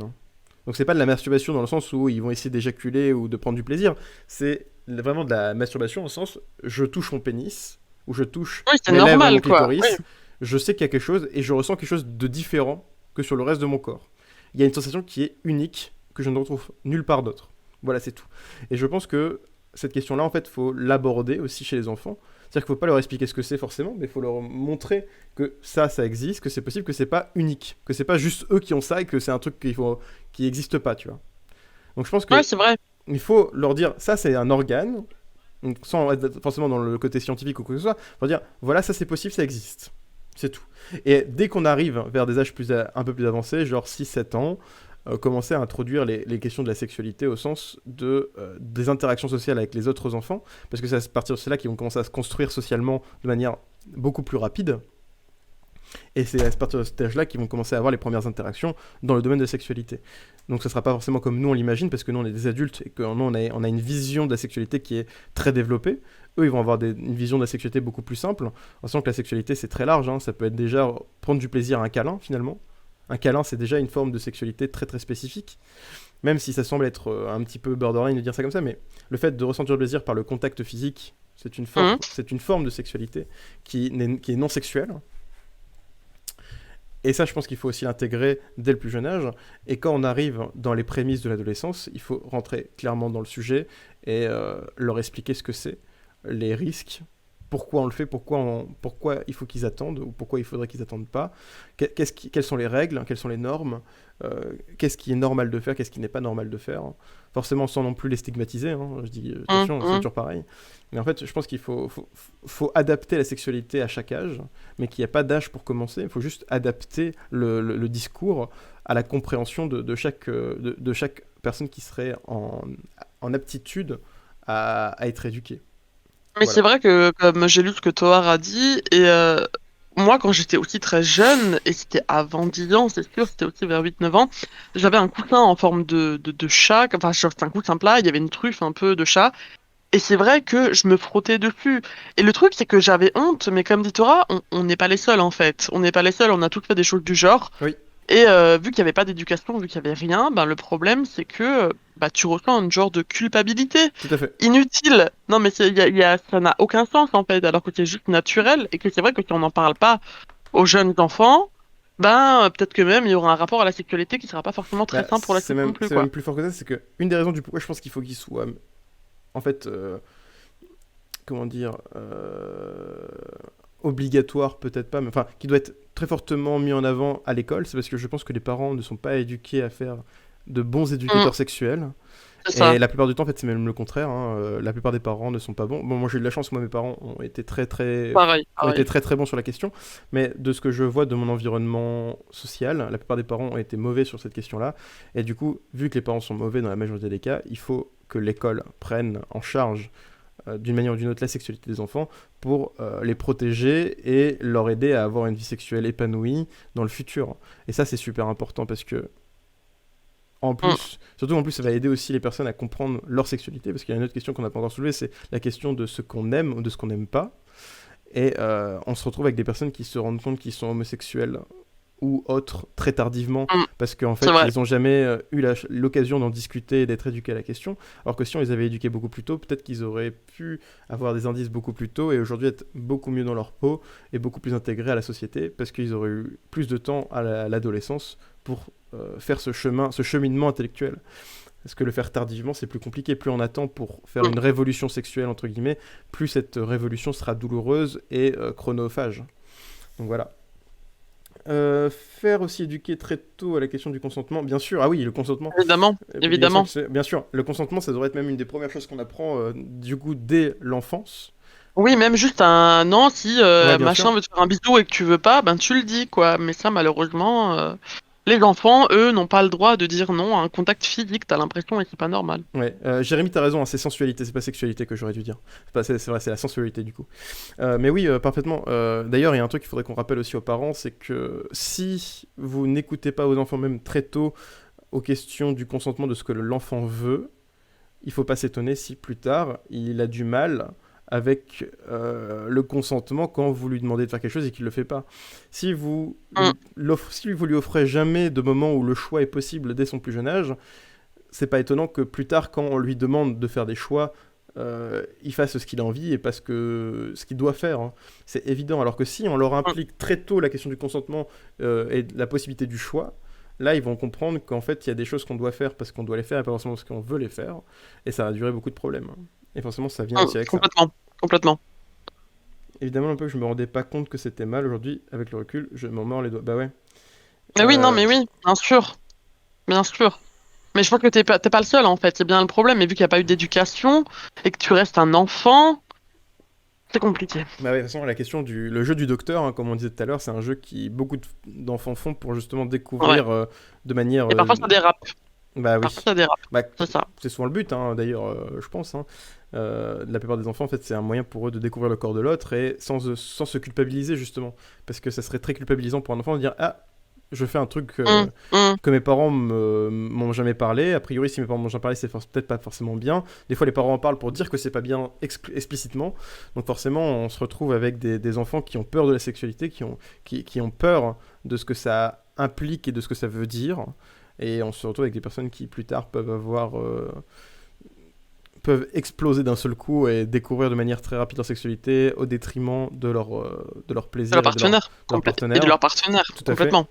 Speaker 1: Donc c'est pas de la masturbation dans le sens où ils vont essayer d'éjaculer ou de prendre du plaisir. C'est vraiment de la masturbation au sens je touche mon pénis ou je touche
Speaker 2: Oui, c'est
Speaker 1: mes lèvres et mon
Speaker 2: normal, quoi. Oui.
Speaker 1: clitoris. Je sais qu'il y a quelque chose et je ressens quelque chose de différent que sur le reste de mon corps. Il y a une sensation qui est unique que je ne retrouve nulle part d'autre. Voilà, c'est tout. Et je pense que cette question-là, en fait, faut l'aborder aussi chez les enfants. C'est-à-dire qu'il ne faut pas leur expliquer ce que c'est forcément, mais il faut leur montrer que ça existe, que c'est possible, que c'est pas unique, que c'est pas juste eux qui ont ça et que c'est un truc qui n'existe pas, tu vois. Donc je pense
Speaker 2: Ouais,
Speaker 1: que
Speaker 2: c'est vrai.
Speaker 1: il faut leur dire ça c'est un organe, donc, sans être forcément dans le côté scientifique ou quoi que ce soit, faut dire voilà ça c'est possible, ça existe. C'est tout. Et dès qu'on arrive vers des âges un peu plus avancés, genre 6-7 ans, commencer à introduire les questions de la sexualité au sens des interactions sociales avec les autres enfants, parce que c'est à partir de cela qu'ils vont commencer à se construire socialement de manière beaucoup plus rapide. Et c'est à partir de cet âge-là qu'ils vont commencer à avoir les premières interactions dans le domaine de la sexualité. Donc ce ne sera pas forcément comme nous on l'imagine, parce que nous on est des adultes et que nous on a une vision de la sexualité qui est très développée. Eux ils vont avoir une vision de la sexualité beaucoup plus simple, en sachant que la sexualité c'est très large, hein. Ça peut être déjà prendre du plaisir à un câlin finalement. Un câlin c'est déjà une forme de sexualité très très spécifique, même si ça semble être un petit peu borderline de dire ça comme ça, mais le fait de ressentir le plaisir par le contact physique,
Speaker 2: Hum.
Speaker 1: c'est une forme de sexualité qui est non sexuelle. Et ça, je pense qu'il faut aussi l'intégrer dès le plus jeune âge. Et quand on arrive dans les prémices de l'adolescence, il faut rentrer clairement dans le sujet et leur expliquer ce que c'est, les risques, pourquoi on le fait, pourquoi il faut qu'ils attendent ou pourquoi il faudrait qu'ils attendent pas, quelles sont les règles, quelles sont les normes, qu'est-ce qui est normal de faire, qu'est-ce qui n'est pas normal de faire. Forcément sans non plus les stigmatiser, hein. Je dis
Speaker 2: Hum,
Speaker 1: attention, c'est
Speaker 2: hum.
Speaker 1: toujours pareil. Mais en fait, je pense qu'il faut adapter la sexualité à chaque âge, mais qu'il n'y a pas d'âge pour commencer. Il faut juste adapter le discours à la compréhension de chaque personne qui serait en aptitude à être éduquée.
Speaker 2: Mais
Speaker 1: Voilà.
Speaker 2: c'est vrai que, comme j'ai lu ce que Toar a dit, et moi, quand j'étais aussi très jeune, et c'était avant 10 ans, c'est sûr, c'était aussi vers 8 9 ans, j'avais un coussin en forme de chat, enfin, genre, c'était un coussin plat, il y avait une truffe un peu de chat, et c'est vrai que je me frottais dessus. Et le truc, c'est que j'avais honte, mais comme dit Tora, on n'est pas les seuls, en fait. On n'est pas les seuls, on a tous fait des choses du genre.
Speaker 1: Oui,
Speaker 2: Et vu qu'il n'y avait pas d'éducation, vu qu'il n'y avait rien, ben, le problème, c'est que bah, tu ressens un genre de culpabilité
Speaker 1: tout à fait.
Speaker 2: inutile. Non, mais ça n'a aucun sens, en fait, alors que c'est juste naturel. Et que c'est vrai que si on n'en parle pas aux jeunes enfants, ben, peut-être que même il y aura un rapport à la sexualité qui sera pas forcément très
Speaker 1: Bah,
Speaker 2: sain pour la suite non plus,
Speaker 1: c'est
Speaker 2: quoi.
Speaker 1: même plus fort que ça, c'est que une des raisons du pourquoi je pense qu'il faut qu'il soit, en fait, comment dire, obligatoire peut-être pas, mais enfin, qui doit être très fortement mis en avant à l'école, c'est parce que je pense que les parents ne sont pas éduqués à faire de bons
Speaker 2: Mm,
Speaker 1: éducateurs sexuels.
Speaker 2: c'est
Speaker 1: Et
Speaker 2: ça.
Speaker 1: la plupart du temps, en fait, c'est même le contraire, hein. La plupart des parents ne sont pas bons. Bon, moi j'ai eu de la chance, moi mes parents
Speaker 2: Pareil,
Speaker 1: ont été
Speaker 2: pareil.
Speaker 1: très très bons sur la question, mais de ce que je vois de mon environnement social, la plupart des parents ont été mauvais sur cette question-là. Et du coup, vu que les parents sont mauvais dans la majorité des cas, il faut que l'école prenne en charge d'une manière ou d'une autre la sexualité des enfants pour les protéger et leur aider à avoir une vie sexuelle épanouie dans le futur. Et ça, c'est super important parce que en
Speaker 2: Mm.
Speaker 1: plus, surtout en plus, ça va aider aussi les personnes à comprendre leur sexualité, parce qu'il y a une autre question qu'on n'a pas encore soulevée, c'est la question de ce qu'on aime ou de ce qu'on n'aime pas. Et on se retrouve avec des personnes qui se rendent compte qu'ils sont homosexuels ou autres très tardivement,
Speaker 2: Mm.
Speaker 1: parce qu'en
Speaker 2: C'est
Speaker 1: fait,
Speaker 2: vrai.
Speaker 1: ils n'ont jamais eu l'occasion d'en discuter et d'être éduqués à la question. Alors que si on les avait éduqués beaucoup plus tôt, peut-être qu'ils auraient pu avoir des indices beaucoup plus tôt et aujourd'hui être beaucoup mieux dans leur peau et beaucoup plus intégrés à la société, parce qu'ils auraient eu plus de temps à l'adolescence pour faire ce cheminement intellectuel. Parce que le faire tardivement, c'est plus compliqué. Plus on attend pour faire
Speaker 2: Mm.
Speaker 1: une révolution sexuelle, entre guillemets, plus cette révolution sera douloureuse et chronophage. Donc voilà. Faire aussi éduquer très tôt à la question du consentement, bien sûr. Ah oui, le consentement.
Speaker 2: Évidemment, évidemment.
Speaker 1: Bien sûr, le consentement, ça devrait être même une des premières choses qu'on apprend du coup dès l'enfance.
Speaker 2: Oui, même juste un an, si
Speaker 1: Ouais, bien sûr.
Speaker 2: machin veut te faire un bisou et que tu veux pas, ben tu le dis, quoi. Mais ça, malheureusement, les enfants, eux, n'ont pas le droit de dire non à un contact physique, t'as l'impression, et c'est pas normal.
Speaker 1: Ouais, Jérémy, t'as raison, hein, c'est sensualité, c'est pas sexualité que j'aurais dû dire. C'est vrai, c'est la sensualité du coup. Mais oui, parfaitement. D'ailleurs, il y a un truc qu'il faudrait qu'on rappelle aussi aux parents, c'est que si vous n'écoutez pas vos enfants même très tôt aux questions du consentement de ce que l'enfant veut, il faut pas s'étonner si plus tard il a du mal avec le consentement quand vous lui demandez de faire quelque chose et qu'il le fait pas.
Speaker 2: Mm.
Speaker 1: Si vous lui offrez jamais de moment où le choix est possible dès son plus jeune âge, c'est pas étonnant que plus tard, quand on lui demande de faire des choix, il fasse ce qu'il a envie et pas ce qu'il doit faire, hein. C'est évident. Alors que si on leur
Speaker 2: Mm.
Speaker 1: implique très tôt la question du consentement et la possibilité du choix, là ils vont comprendre qu'en fait il y a des choses qu'on doit faire parce qu'on doit les faire et pas forcément parce qu'on veut les faire. Et ça va durer beaucoup de problèmes, hein. Et forcément ça vient aussi avec ça.
Speaker 2: Complètement, complètement.
Speaker 1: Évidemment, un peu que je me rendais pas compte que c'était mal aujourd'hui, avec le recul, je m'en mords les doigts. Bah ouais.
Speaker 2: Mais oui, non,
Speaker 1: Euh,
Speaker 2: mais oui, bien sûr, bien sûr. Mais je pense que t'es pas le seul, en fait, c'est bien le problème. Et vu qu'il n'y a pas eu d'éducation et que tu restes un enfant, c'est compliqué.
Speaker 1: Bah ouais, de toute façon, la question le jeu du docteur, hein, comme on disait tout à l'heure, c'est un jeu qui beaucoup d'enfants font pour justement
Speaker 2: Ouais.
Speaker 1: découvrir de manière.
Speaker 2: Et parfois, ça dérape.
Speaker 1: Bah
Speaker 2: Parfois,
Speaker 1: oui.
Speaker 2: ça dérape.
Speaker 1: Bah,
Speaker 2: C'est ça.
Speaker 1: c'est souvent le but, hein, d'ailleurs, je pense, hein. La plupart des enfants, en fait, c'est un moyen pour eux de découvrir le corps de l'autre et sans se culpabiliser, justement. Parce que ça serait très culpabilisant pour un enfant de dire ah, je fais un truc
Speaker 2: Hum, hum.
Speaker 1: que mes parents m'ont jamais parlé. A priori, si mes parents m'ont jamais parlé, c'est peut-être pas forcément bien. Des fois, les parents en parlent pour dire que c'est pas bien explicitement. Donc, forcément, on se retrouve avec des enfants qui ont peur de la sexualité, qui ont peur de ce que ça implique et de ce que ça veut dire. Et on se retrouve avec des personnes qui, plus tard, peuvent exploser d'un seul coup et découvrir de manière très rapide leur sexualité au détriment de leur
Speaker 2: De leur
Speaker 1: plaisir et
Speaker 2: partenaire.
Speaker 1: de leur
Speaker 2: Et de
Speaker 1: partenaire.
Speaker 2: leur partenaire,
Speaker 1: Tout à fait.
Speaker 2: complètement.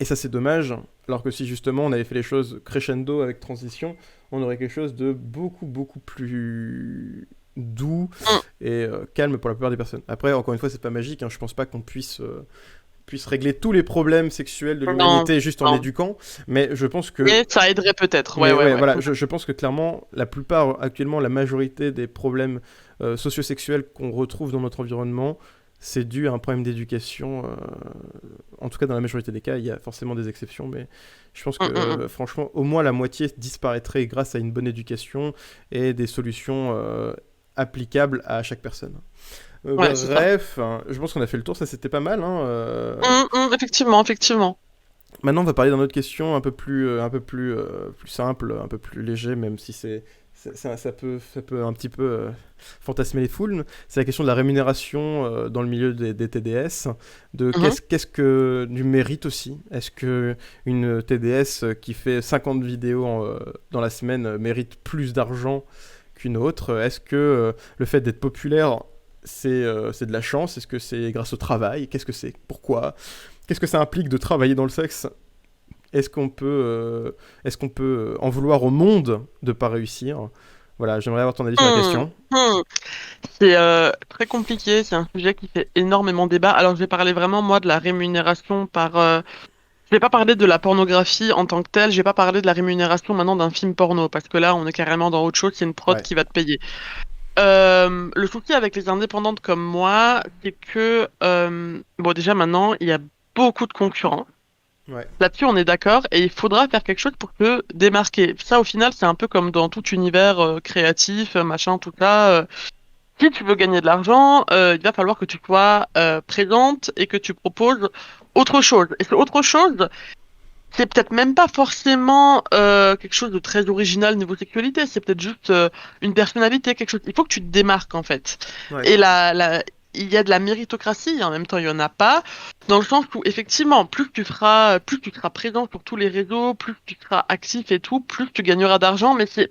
Speaker 1: Et ça, c'est dommage, alors que si justement on avait fait les choses crescendo avec transition, on aurait quelque chose de beaucoup, beaucoup plus doux
Speaker 2: Hum,
Speaker 1: et calme pour la plupart des personnes. Après, encore une fois, c'est pas magique, hein, je pense pas qu'on puisse régler tous les problèmes sexuels de
Speaker 2: non,
Speaker 1: l'humanité juste en
Speaker 2: non.
Speaker 1: éduquant, mais je pense que
Speaker 2: Mais ça aiderait peut-être. Ouais,
Speaker 1: mais
Speaker 2: ouais,
Speaker 1: ouais,
Speaker 2: ouais.
Speaker 1: voilà, je pense que clairement, la plupart, actuellement, la majorité des problèmes sociosexuels qu'on retrouve dans notre environnement, c'est dû à un problème d'éducation. En tout cas, dans la majorité des cas, il y a forcément des exceptions, mais je pense que,
Speaker 2: Hum, hum, hum.
Speaker 1: franchement, au moins la moitié disparaîtrait grâce à une bonne éducation et des solutions applicables à chaque personne.
Speaker 2: Ouais, c'est ça.
Speaker 1: Bref, hein, je pense qu'on a fait le tour, ça c'était pas mal, hein.
Speaker 2: Effectivement, effectivement.
Speaker 1: Maintenant, on va parler d'une autre question plus simple, un peu plus léger, même si ça peut un petit peu fantasmer les foules. C'est la question de la rémunération dans le milieu des TDS, de
Speaker 2: Mhm.
Speaker 1: qu'est-ce que du mérite aussi. Est-ce que une TDS qui fait 50 vidéos dans la semaine mérite plus d'argent qu'une autre? Est-ce que le fait d'être populaire, c'est de la chance? Est-ce que c'est grâce au travail? Qu'est-ce que c'est? Pourquoi? Qu'est-ce que ça implique de travailler dans le sexe? Est-ce qu'on peut en vouloir au monde de pas réussir? Voilà, j'aimerais avoir ton avis sur la
Speaker 2: Hmm,
Speaker 1: question.
Speaker 2: hmm. C'est très compliqué, c'est un sujet qui fait énormément débat. Alors je vais parler vraiment moi de la rémunération par... Je vais pas parler de la pornographie en tant que telle, je vais pas parler de la rémunération maintenant d'un film porno, parce que là on est carrément dans autre chose, c'est une prod
Speaker 1: Ouais,
Speaker 2: qui va te payer. Le souci avec les indépendantes comme moi, c'est que... bon déjà maintenant, il y a beaucoup de concurrents.
Speaker 1: ouais.
Speaker 2: Là-dessus, on est d'accord, et il faudra faire quelque chose pour te démarquer. Ça, au final, c'est un peu comme dans tout univers créatif, machin, tout ça. Si tu veux gagner de l'argent, il va falloir que tu sois présente et que tu proposes autre chose. Et ce autre chose, c'est peut-être même pas forcément quelque chose de très original niveau sexualité, c'est peut-être juste une personnalité, quelque chose. Il faut que tu te démarques en fait.
Speaker 1: Ouais.
Speaker 2: Et il y a de la méritocratie, et en même temps il y en a pas, dans le sens où effectivement, plus tu seras présent sur tous les réseaux, plus tu seras actif et tout, plus tu gagneras d'argent. Mais c'est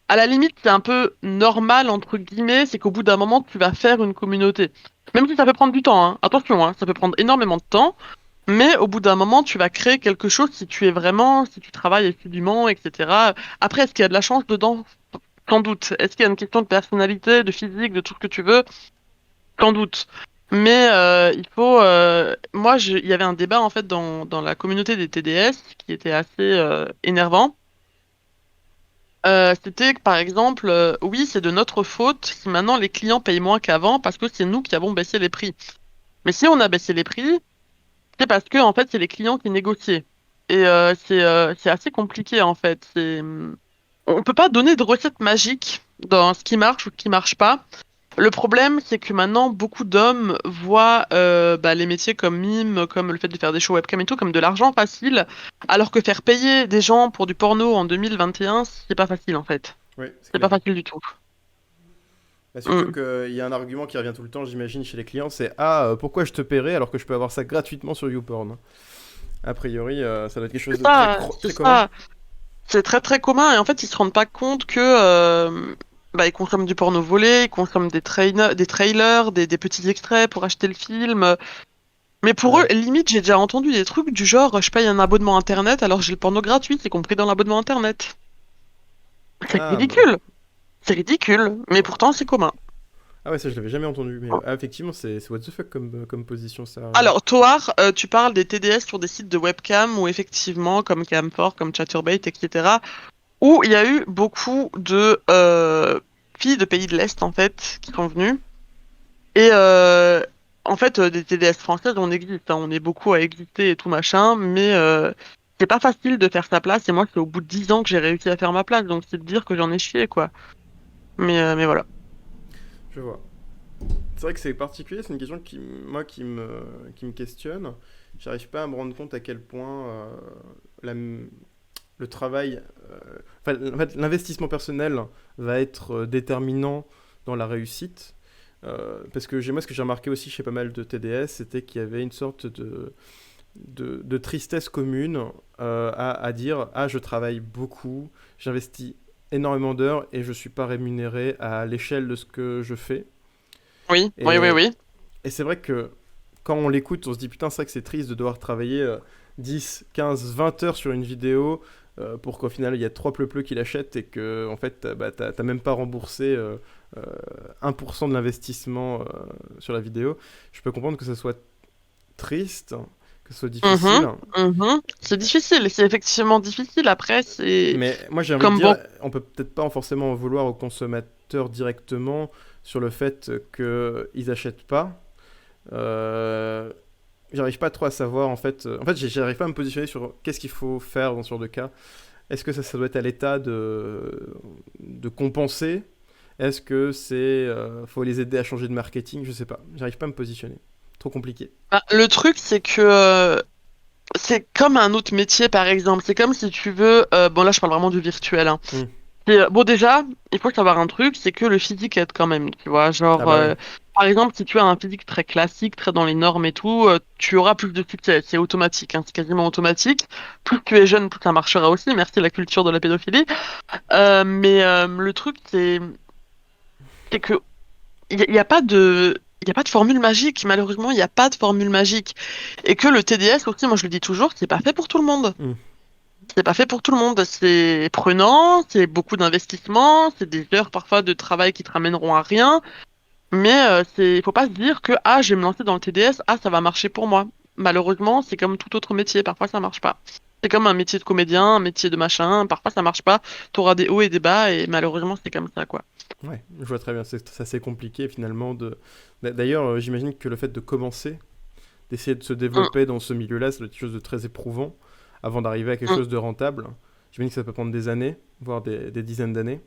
Speaker 2: à la limite c'est un peu normal entre guillemets, c'est qu'au bout d'un moment tu vas faire une communauté. Même si ça peut prendre du temps, hein. Attention, hein, ça peut prendre énormément de temps. Mais au bout d'un moment, tu vas créer quelque chose si tu es vraiment, si tu travailles assidûment, etc. Après, est-ce qu'il y a de la chance dedans? Sans doute. Est-ce qu'il y a une question de personnalité, de physique, de tout ce que tu veux? Sans doute. Mais il faut. Moi, il y avait un débat en fait dans la communauté des TDS qui était assez énervant. C'était que par exemple, oui, c'est de notre faute si maintenant les clients payent moins qu'avant parce que c'est nous qui avons baissé les prix. Mais si on a baissé les prix, c'est parce que en fait, c'est les clients qui négociaient. Et c'est assez compliqué en fait. On peut pas donner de recette magique dans ce qui marche ou ce qui marche pas. Le problème, c'est que maintenant, beaucoup d'hommes voient les métiers comme mime, comme le fait de faire des shows webcam et tout, comme de l'argent facile, alors que faire payer des gens pour du porno en 2021, c'est pas facile en fait.
Speaker 1: Oui, c'est
Speaker 2: C'est pas
Speaker 1: clair.
Speaker 2: facile du tout.
Speaker 1: Bah, surtout
Speaker 2: Mm.
Speaker 1: qu'il y a un argument qui revient tout le temps, j'imagine, chez les clients, c'est pourquoi je te paierais alors que je peux avoir ça gratuitement sur YouPorn. A priori, ça doit être quelque chose
Speaker 2: C'est
Speaker 1: de très,
Speaker 2: ça, c'est
Speaker 1: très commun.
Speaker 2: ça. C'est très très commun et en fait, ils se rendent pas compte que ils consomment du porno volé, ils consomment des trailers, des petits extraits pour acheter le film. Mais pour eux,
Speaker 1: Ouais.
Speaker 2: limite, j'ai déjà entendu des trucs du genre, je paye un abonnement internet alors j'ai le porno gratuit, c'est compris dans l'abonnement internet. C'est
Speaker 1: Ah, bah.
Speaker 2: ridicule. C'est ridicule, mais pourtant c'est commun.
Speaker 1: Ah ouais, ça je l'avais jamais entendu. Mais effectivement, c'est what the fuck comme position ça.
Speaker 2: Alors, Toar, tu parles des TDS sur des sites de webcam où effectivement, comme Camfor, comme Chaturbate, etc., où il y a eu beaucoup de filles de pays de l'Est, en fait, qui sont venues. Et en fait, des TDS françaises, on existe, hein, on est beaucoup à exister et tout machin, mais c'est pas facile de faire sa place. Et moi, c'est au bout de 10 ans que j'ai réussi à faire ma place, donc c'est de dire que j'en ai chié, quoi. Mais voilà.
Speaker 1: Je vois. C'est vrai que c'est particulier, c'est une question moi, qui me questionne. J'arrive pas à me rendre compte à quel point la- le travail, en fait, l'investissement personnel va être déterminant dans la réussite. Parce que moi, ce que j'ai remarqué aussi chez pas mal de TDS, c'était qu'il y avait une sorte de tristesse commune à dire ah, je travaille beaucoup, j'investis énormément d'heures et je suis pas rémunéré à l'échelle de ce que je fais.
Speaker 2: Oui, oui, oui,
Speaker 1: Et,
Speaker 2: oui.
Speaker 1: et c'est vrai que quand on l'écoute, on se dit putain, c'est vrai que c'est triste de devoir travailler 10, 15, 20 heures sur une vidéo pour qu'au final il y a 3 pleu qui l'achètent et que en fait t'as même pas remboursé euh, 1% de l'investissement sur la vidéo. Je peux comprendre que ça soit triste, que ce soit
Speaker 2: Mhm,
Speaker 1: difficile,
Speaker 2: mhm. C'est difficile, c'est effectivement difficile. Après, c'est
Speaker 1: mais moi j'ai envie de
Speaker 2: comme
Speaker 1: dire,
Speaker 2: bon.
Speaker 1: on peut peut-être pas forcément en vouloir aux consommateurs directement sur le fait qu'ils achètent pas. Euh, J'arrive pas trop à savoir en fait. En fait, j'arrive pas à me positionner sur qu'est-ce qu'il faut faire dans ce genre de cas. Est-ce que ça doit être à l'État de compenser? Est-ce que faut les aider à changer de marketing? Je sais pas. J'arrive pas à me positionner. Trop compliqué.
Speaker 2: Bah, le truc, c'est que c'est comme un autre métier, par exemple. C'est comme si tu veux. Bon, là, je parle vraiment du virtuel, hein.
Speaker 1: Hmm.
Speaker 2: Bon, déjà, il faut savoir un truc, c'est que le physique aide quand même. Tu vois,
Speaker 1: Ah
Speaker 2: genre,
Speaker 1: bah oui.
Speaker 2: par exemple, si tu as un physique très classique, très dans les normes et tout, tu auras plus de succès. C'est automatique, hein, c'est quasiment automatique. Plus tu es jeune, plus ça marchera aussi. Merci la culture de la pédophilie. Mais le truc, c'est que il y a pas de, il y a pas de formule magique. Malheureusement, il n'y a pas de formule magique. Et que le TDS aussi, moi je le dis toujours, c'est pas fait pour tout le monde.
Speaker 1: Hmm.
Speaker 2: C'est pas fait pour tout le monde. C'est prenant, c'est beaucoup d'investissement, c'est des heures parfois de travail qui te ramèneront à rien. Mais faut pas se dire que ah, je vais me lancer dans le TDS, ah, ça va marcher pour moi. Malheureusement, c'est comme tout autre métier. Parfois, ça marche pas. C'est comme un métier de comédien, un métier de machin. Parfois, ça marche pas. T'auras des hauts et des bas, et malheureusement, c'est comme ça, quoi.
Speaker 1: Ouais, je vois très bien. C'est assez compliqué finalement D'ailleurs, j'imagine que le fait de commencer, d'essayer de se
Speaker 2: Mm,
Speaker 1: développer dans ce milieu-là, c'est quelque chose de très éprouvant avant d'arriver à quelque
Speaker 2: mm.
Speaker 1: chose de rentable. J'imagine que ça peut prendre des années, voire des dizaines d'années.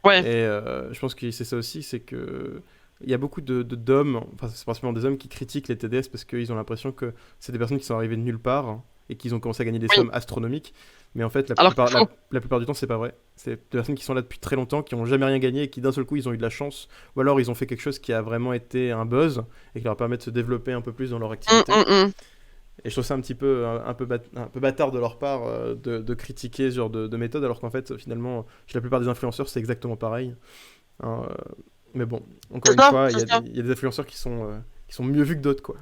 Speaker 2: Ouais,
Speaker 1: Et je pense que c'est ça aussi, c'est que il y a beaucoup d'hommes, enfin c'est principalement des hommes qui critiquent les TDS parce qu'ils ont l'impression que c'est des personnes qui sont arrivées de nulle part et qu'ils ont commencé à gagner des
Speaker 2: oui.
Speaker 1: sommes astronomiques. Mais en fait,
Speaker 2: Alors qu'il faut.
Speaker 1: la plupart du temps, c'est pas vrai. C'est des personnes qui sont là depuis très longtemps, qui n'ont jamais rien gagné et qui d'un seul coup, ils ont eu de la chance. Ou alors, ils ont fait quelque chose qui a vraiment été un buzz et qui leur permet de se développer un peu plus dans leur
Speaker 2: Mm,
Speaker 1: activité.
Speaker 2: mm, mm.
Speaker 1: Et je trouve ça un petit peu, un peu bâtard de leur part de critiquer ce genre de méthode, alors qu'en fait, finalement, chez la plupart des influenceurs, c'est exactement pareil. Hein, mais bon, encore
Speaker 2: C'est
Speaker 1: une
Speaker 2: ça,
Speaker 1: fois,
Speaker 2: c'est ça.
Speaker 1: il y a des influenceurs qui sont mieux vus que d'autres, quoi.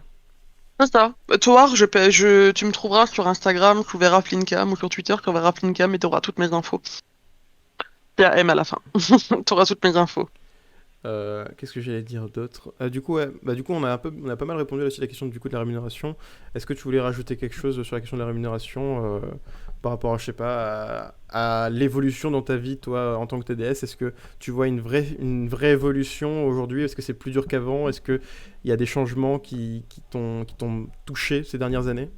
Speaker 2: C'est ça. Tu me trouveras sur Instagram, tu verras Flinkam, ou sur Twitter, tu verras Flinkam et tu auras toutes mes infos. Il y a M à la fin. Tu auras toutes mes infos.
Speaker 1: Qu'est-ce que j'allais dire d'autre? Du coup, ouais, bah, du coup, on a pas mal répondu là-dessus à la question du coup de la rémunération. Est-ce que tu voulais rajouter quelque chose sur la question de la rémunération par rapport, je sais pas, à l'évolution dans ta vie, toi, en tant que TDS? Est-ce que tu vois une vraie évolution aujourd'hui? Est-ce que c'est plus dur qu'avant? Est-ce qu'il y a des changements qui t'ont touché ces dernières années?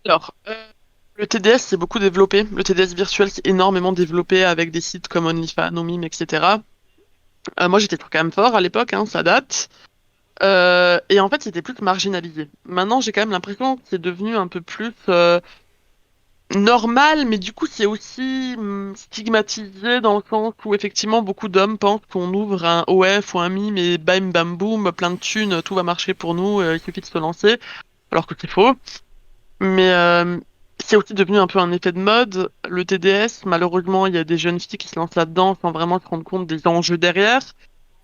Speaker 2: Alors, le TDS s'est beaucoup développé. Le TDS virtuel s'est énormément développé avec des sites comme OnlyFans, Omim, etc. Moi, j'étais sur Camfort à l'époque, hein, ça date. Et en fait, c'était plus que marginalisé. Maintenant, j'ai quand même l'impression que c'est devenu un peu plus normal, mais du coup, c'est aussi stigmatisé dans le sens où effectivement, beaucoup d'hommes pensent qu'on ouvre un OF ou un mime et bam bam boum, plein de thunes, tout va marcher pour nous, il suffit de se lancer, alors que c'est faux. Mais c'est aussi devenu un peu un effet de mode. Le TDS, malheureusement, il y a des jeunes filles qui se lancent là-dedans sans vraiment se rendre compte des enjeux derrière,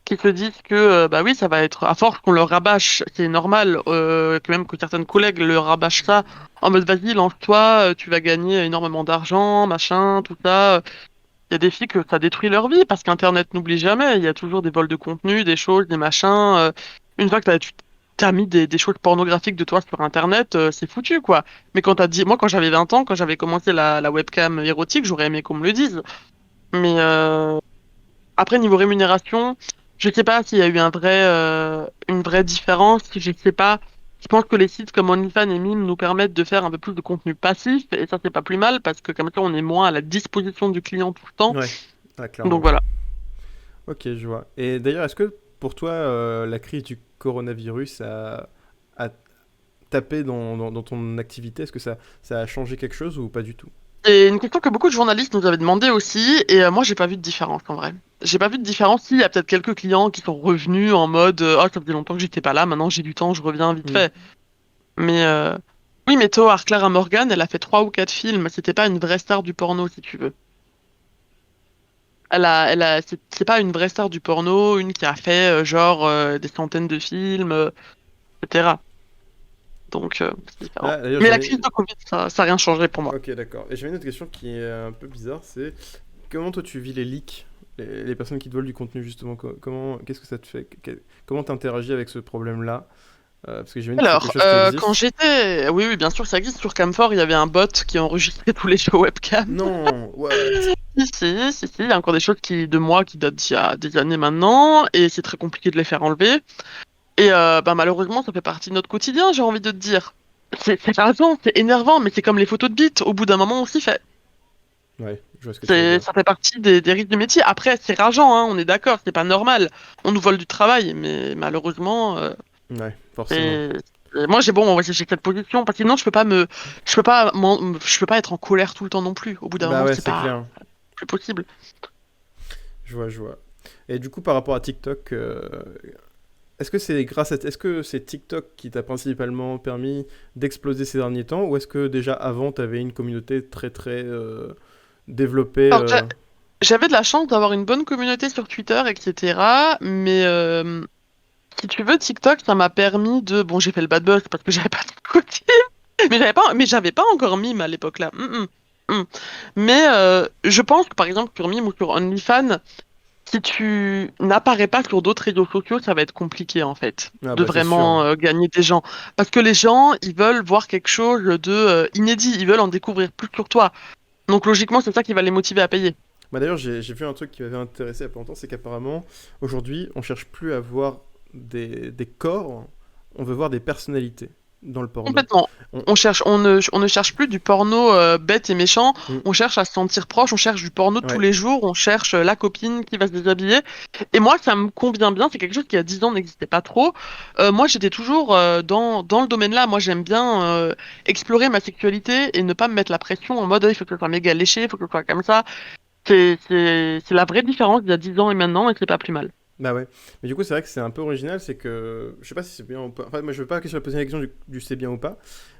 Speaker 2: qui se disent que bah oui, ça va être à force qu'on leur rabâche, c'est normal, que même que certaines collègues leur rabâchent ça en mode vas-y, lance-toi, tu vas gagner énormément d'argent, machin, tout ça. Il y a des filles que ça détruit leur vie parce qu'Internet n'oublie jamais. Il y a toujours des vols de contenu, des choses, des machins. Une fois que tu t'as mis des choses pornographiques de toi sur Internet, c'est foutu, quoi. Mais quand t'as dit, moi, quand j'avais 20 ans, quand j'avais commencé la webcam érotique, j'aurais aimé qu'on me le dise. Mais après, niveau rémunération, je sais pas s'il y a eu une vraie différence. Je sais pas. Je pense que les sites comme OnlyFans et Mime nous permettent de faire un peu plus de contenu passif, et ça, c'est pas plus mal parce que comme ça, on est moins à la disposition du client tout le temps.
Speaker 1: Ouais, ah,
Speaker 2: Donc
Speaker 1: clairement.
Speaker 2: voilà.
Speaker 1: Ok, je vois. Et d'ailleurs, est-ce que pour toi, la crise du coronavirus a tapé dans ton activité? Est-ce que ça a changé quelque chose ou pas du tout?
Speaker 2: C'est une question que beaucoup de journalistes nous avaient demandé aussi, et moi, j'ai pas vu de différence en vrai. J'ai pas vu de différence. Si, il y a peut-être quelques clients qui sont revenus en mode oh, ça faisait longtemps que j'étais pas là, maintenant j'ai du temps, je reviens vite
Speaker 1: Hmm.
Speaker 2: fait. Mais oui, mais Toa Clara Morgan, elle a fait 3 ou 4 films. C'était pas une vraie star du porno, si tu veux. C'est pas une vraie star du porno, une qui a fait genre des centaines de films, etc. Donc c'est différent.
Speaker 1: Ah, d'ailleurs,
Speaker 2: Mais la crise de Covid, ça a rien changé pour moi.
Speaker 1: Ok, d'accord. Et j'avais une autre question qui est un peu bizarre, c'est comment toi tu vis les leaks, les personnes qui te volent du contenu justement, qu'est-ce que ça te fait? Comment t'interagis avec ce problème-là? Parce que j'imagine que c'est quelque
Speaker 2: Alors,
Speaker 1: chose qui
Speaker 2: quand
Speaker 1: existe.
Speaker 2: j'étais... Oui, oui, bien sûr, ça existe. Sur Camfort, il y avait un bot qui enregistrait tous les shows webcam.
Speaker 1: Non, what?
Speaker 2: Si, il y a encore des choses de moi qui datent d'il y a des années maintenant, et c'est très compliqué de les faire enlever. Et bah, malheureusement, ça fait partie de notre quotidien, j'ai envie de te dire. C'est rageant, c'est énervant, mais c'est comme les photos de bite. Au bout d'un moment, on s'y fait.
Speaker 1: Ouais, je vois ce que tu veux dire.
Speaker 2: Ça fait partie des risques du métier. Après, c'est rageant, hein, on est d'accord, c'est pas normal. On nous vole du travail, mais malheureusement,
Speaker 1: Ouais, forcément.
Speaker 2: c'est- moi j'ai cette position parce que sinon je peux pas être en colère tout le temps non plus. Au bout d'un
Speaker 1: Bah
Speaker 2: moment,
Speaker 1: ouais,
Speaker 2: c'est
Speaker 1: c'est
Speaker 2: pas
Speaker 1: clair.
Speaker 2: plus possible.
Speaker 1: Je vois, je vois. Et du coup, par rapport à TikTok, est-ce que c'est TikTok qui t'a principalement permis d'exploser ces derniers temps, ou est-ce que déjà avant, t'avais une communauté très très développée
Speaker 2: Alors, j'avais de la chance d'avoir une bonne communauté sur Twitter, etc. Mais si tu veux, TikTok, ça m'a permis de. Bon, j'ai fait le bad buzz parce que j'avais pas de côté, mais j'avais pas encore Mime à l'époque là. Mais je pense que par exemple sur Mime ou sur OnlyFans, si tu n'apparais pas sur d'autres réseaux sociaux, ça va être compliqué en fait
Speaker 1: Ah
Speaker 2: de
Speaker 1: bah c'est sûr.
Speaker 2: vraiment gagner des gens. Parce que les gens, ils veulent voir quelque chose de inédit, ils veulent en découvrir plus sur toi. Donc logiquement, c'est ça qui va les motiver à payer.
Speaker 1: Bah d'ailleurs, j'ai vu un truc qui m'avait intéressé il y a pas longtemps, c'est qu'apparemment, aujourd'hui, on cherche plus à voir des corps, on veut voir des personnalités dans le porno.
Speaker 2: Complètement.
Speaker 1: On-
Speaker 2: On ne cherche plus du porno bête et méchant.
Speaker 1: Hmm,
Speaker 2: On cherche à se sentir proche. On cherche du porno de tous
Speaker 1: ouais.
Speaker 2: les jours. On cherche la copine qui va se déshabiller. Et moi, ça me convient bien. C'est quelque chose qui, il y a 10 ans, n'existait pas trop. Moi, j'étais toujours dans le domaine-là. Moi, j'aime bien explorer ma sexualité et ne pas me mettre la pression en mode, il faut que ce soit méga léché, il faut que ce soit comme ça. C'est la vraie différence d'il y a 10 ans et maintenant, et c'est pas plus mal.
Speaker 1: Bah ouais. Mais du coup, c'est vrai que c'est un peu original, c'est que je sais pas si c'est bien ou pas. Enfin, moi, je veux pas que je poser la question du c'est bien ou pas,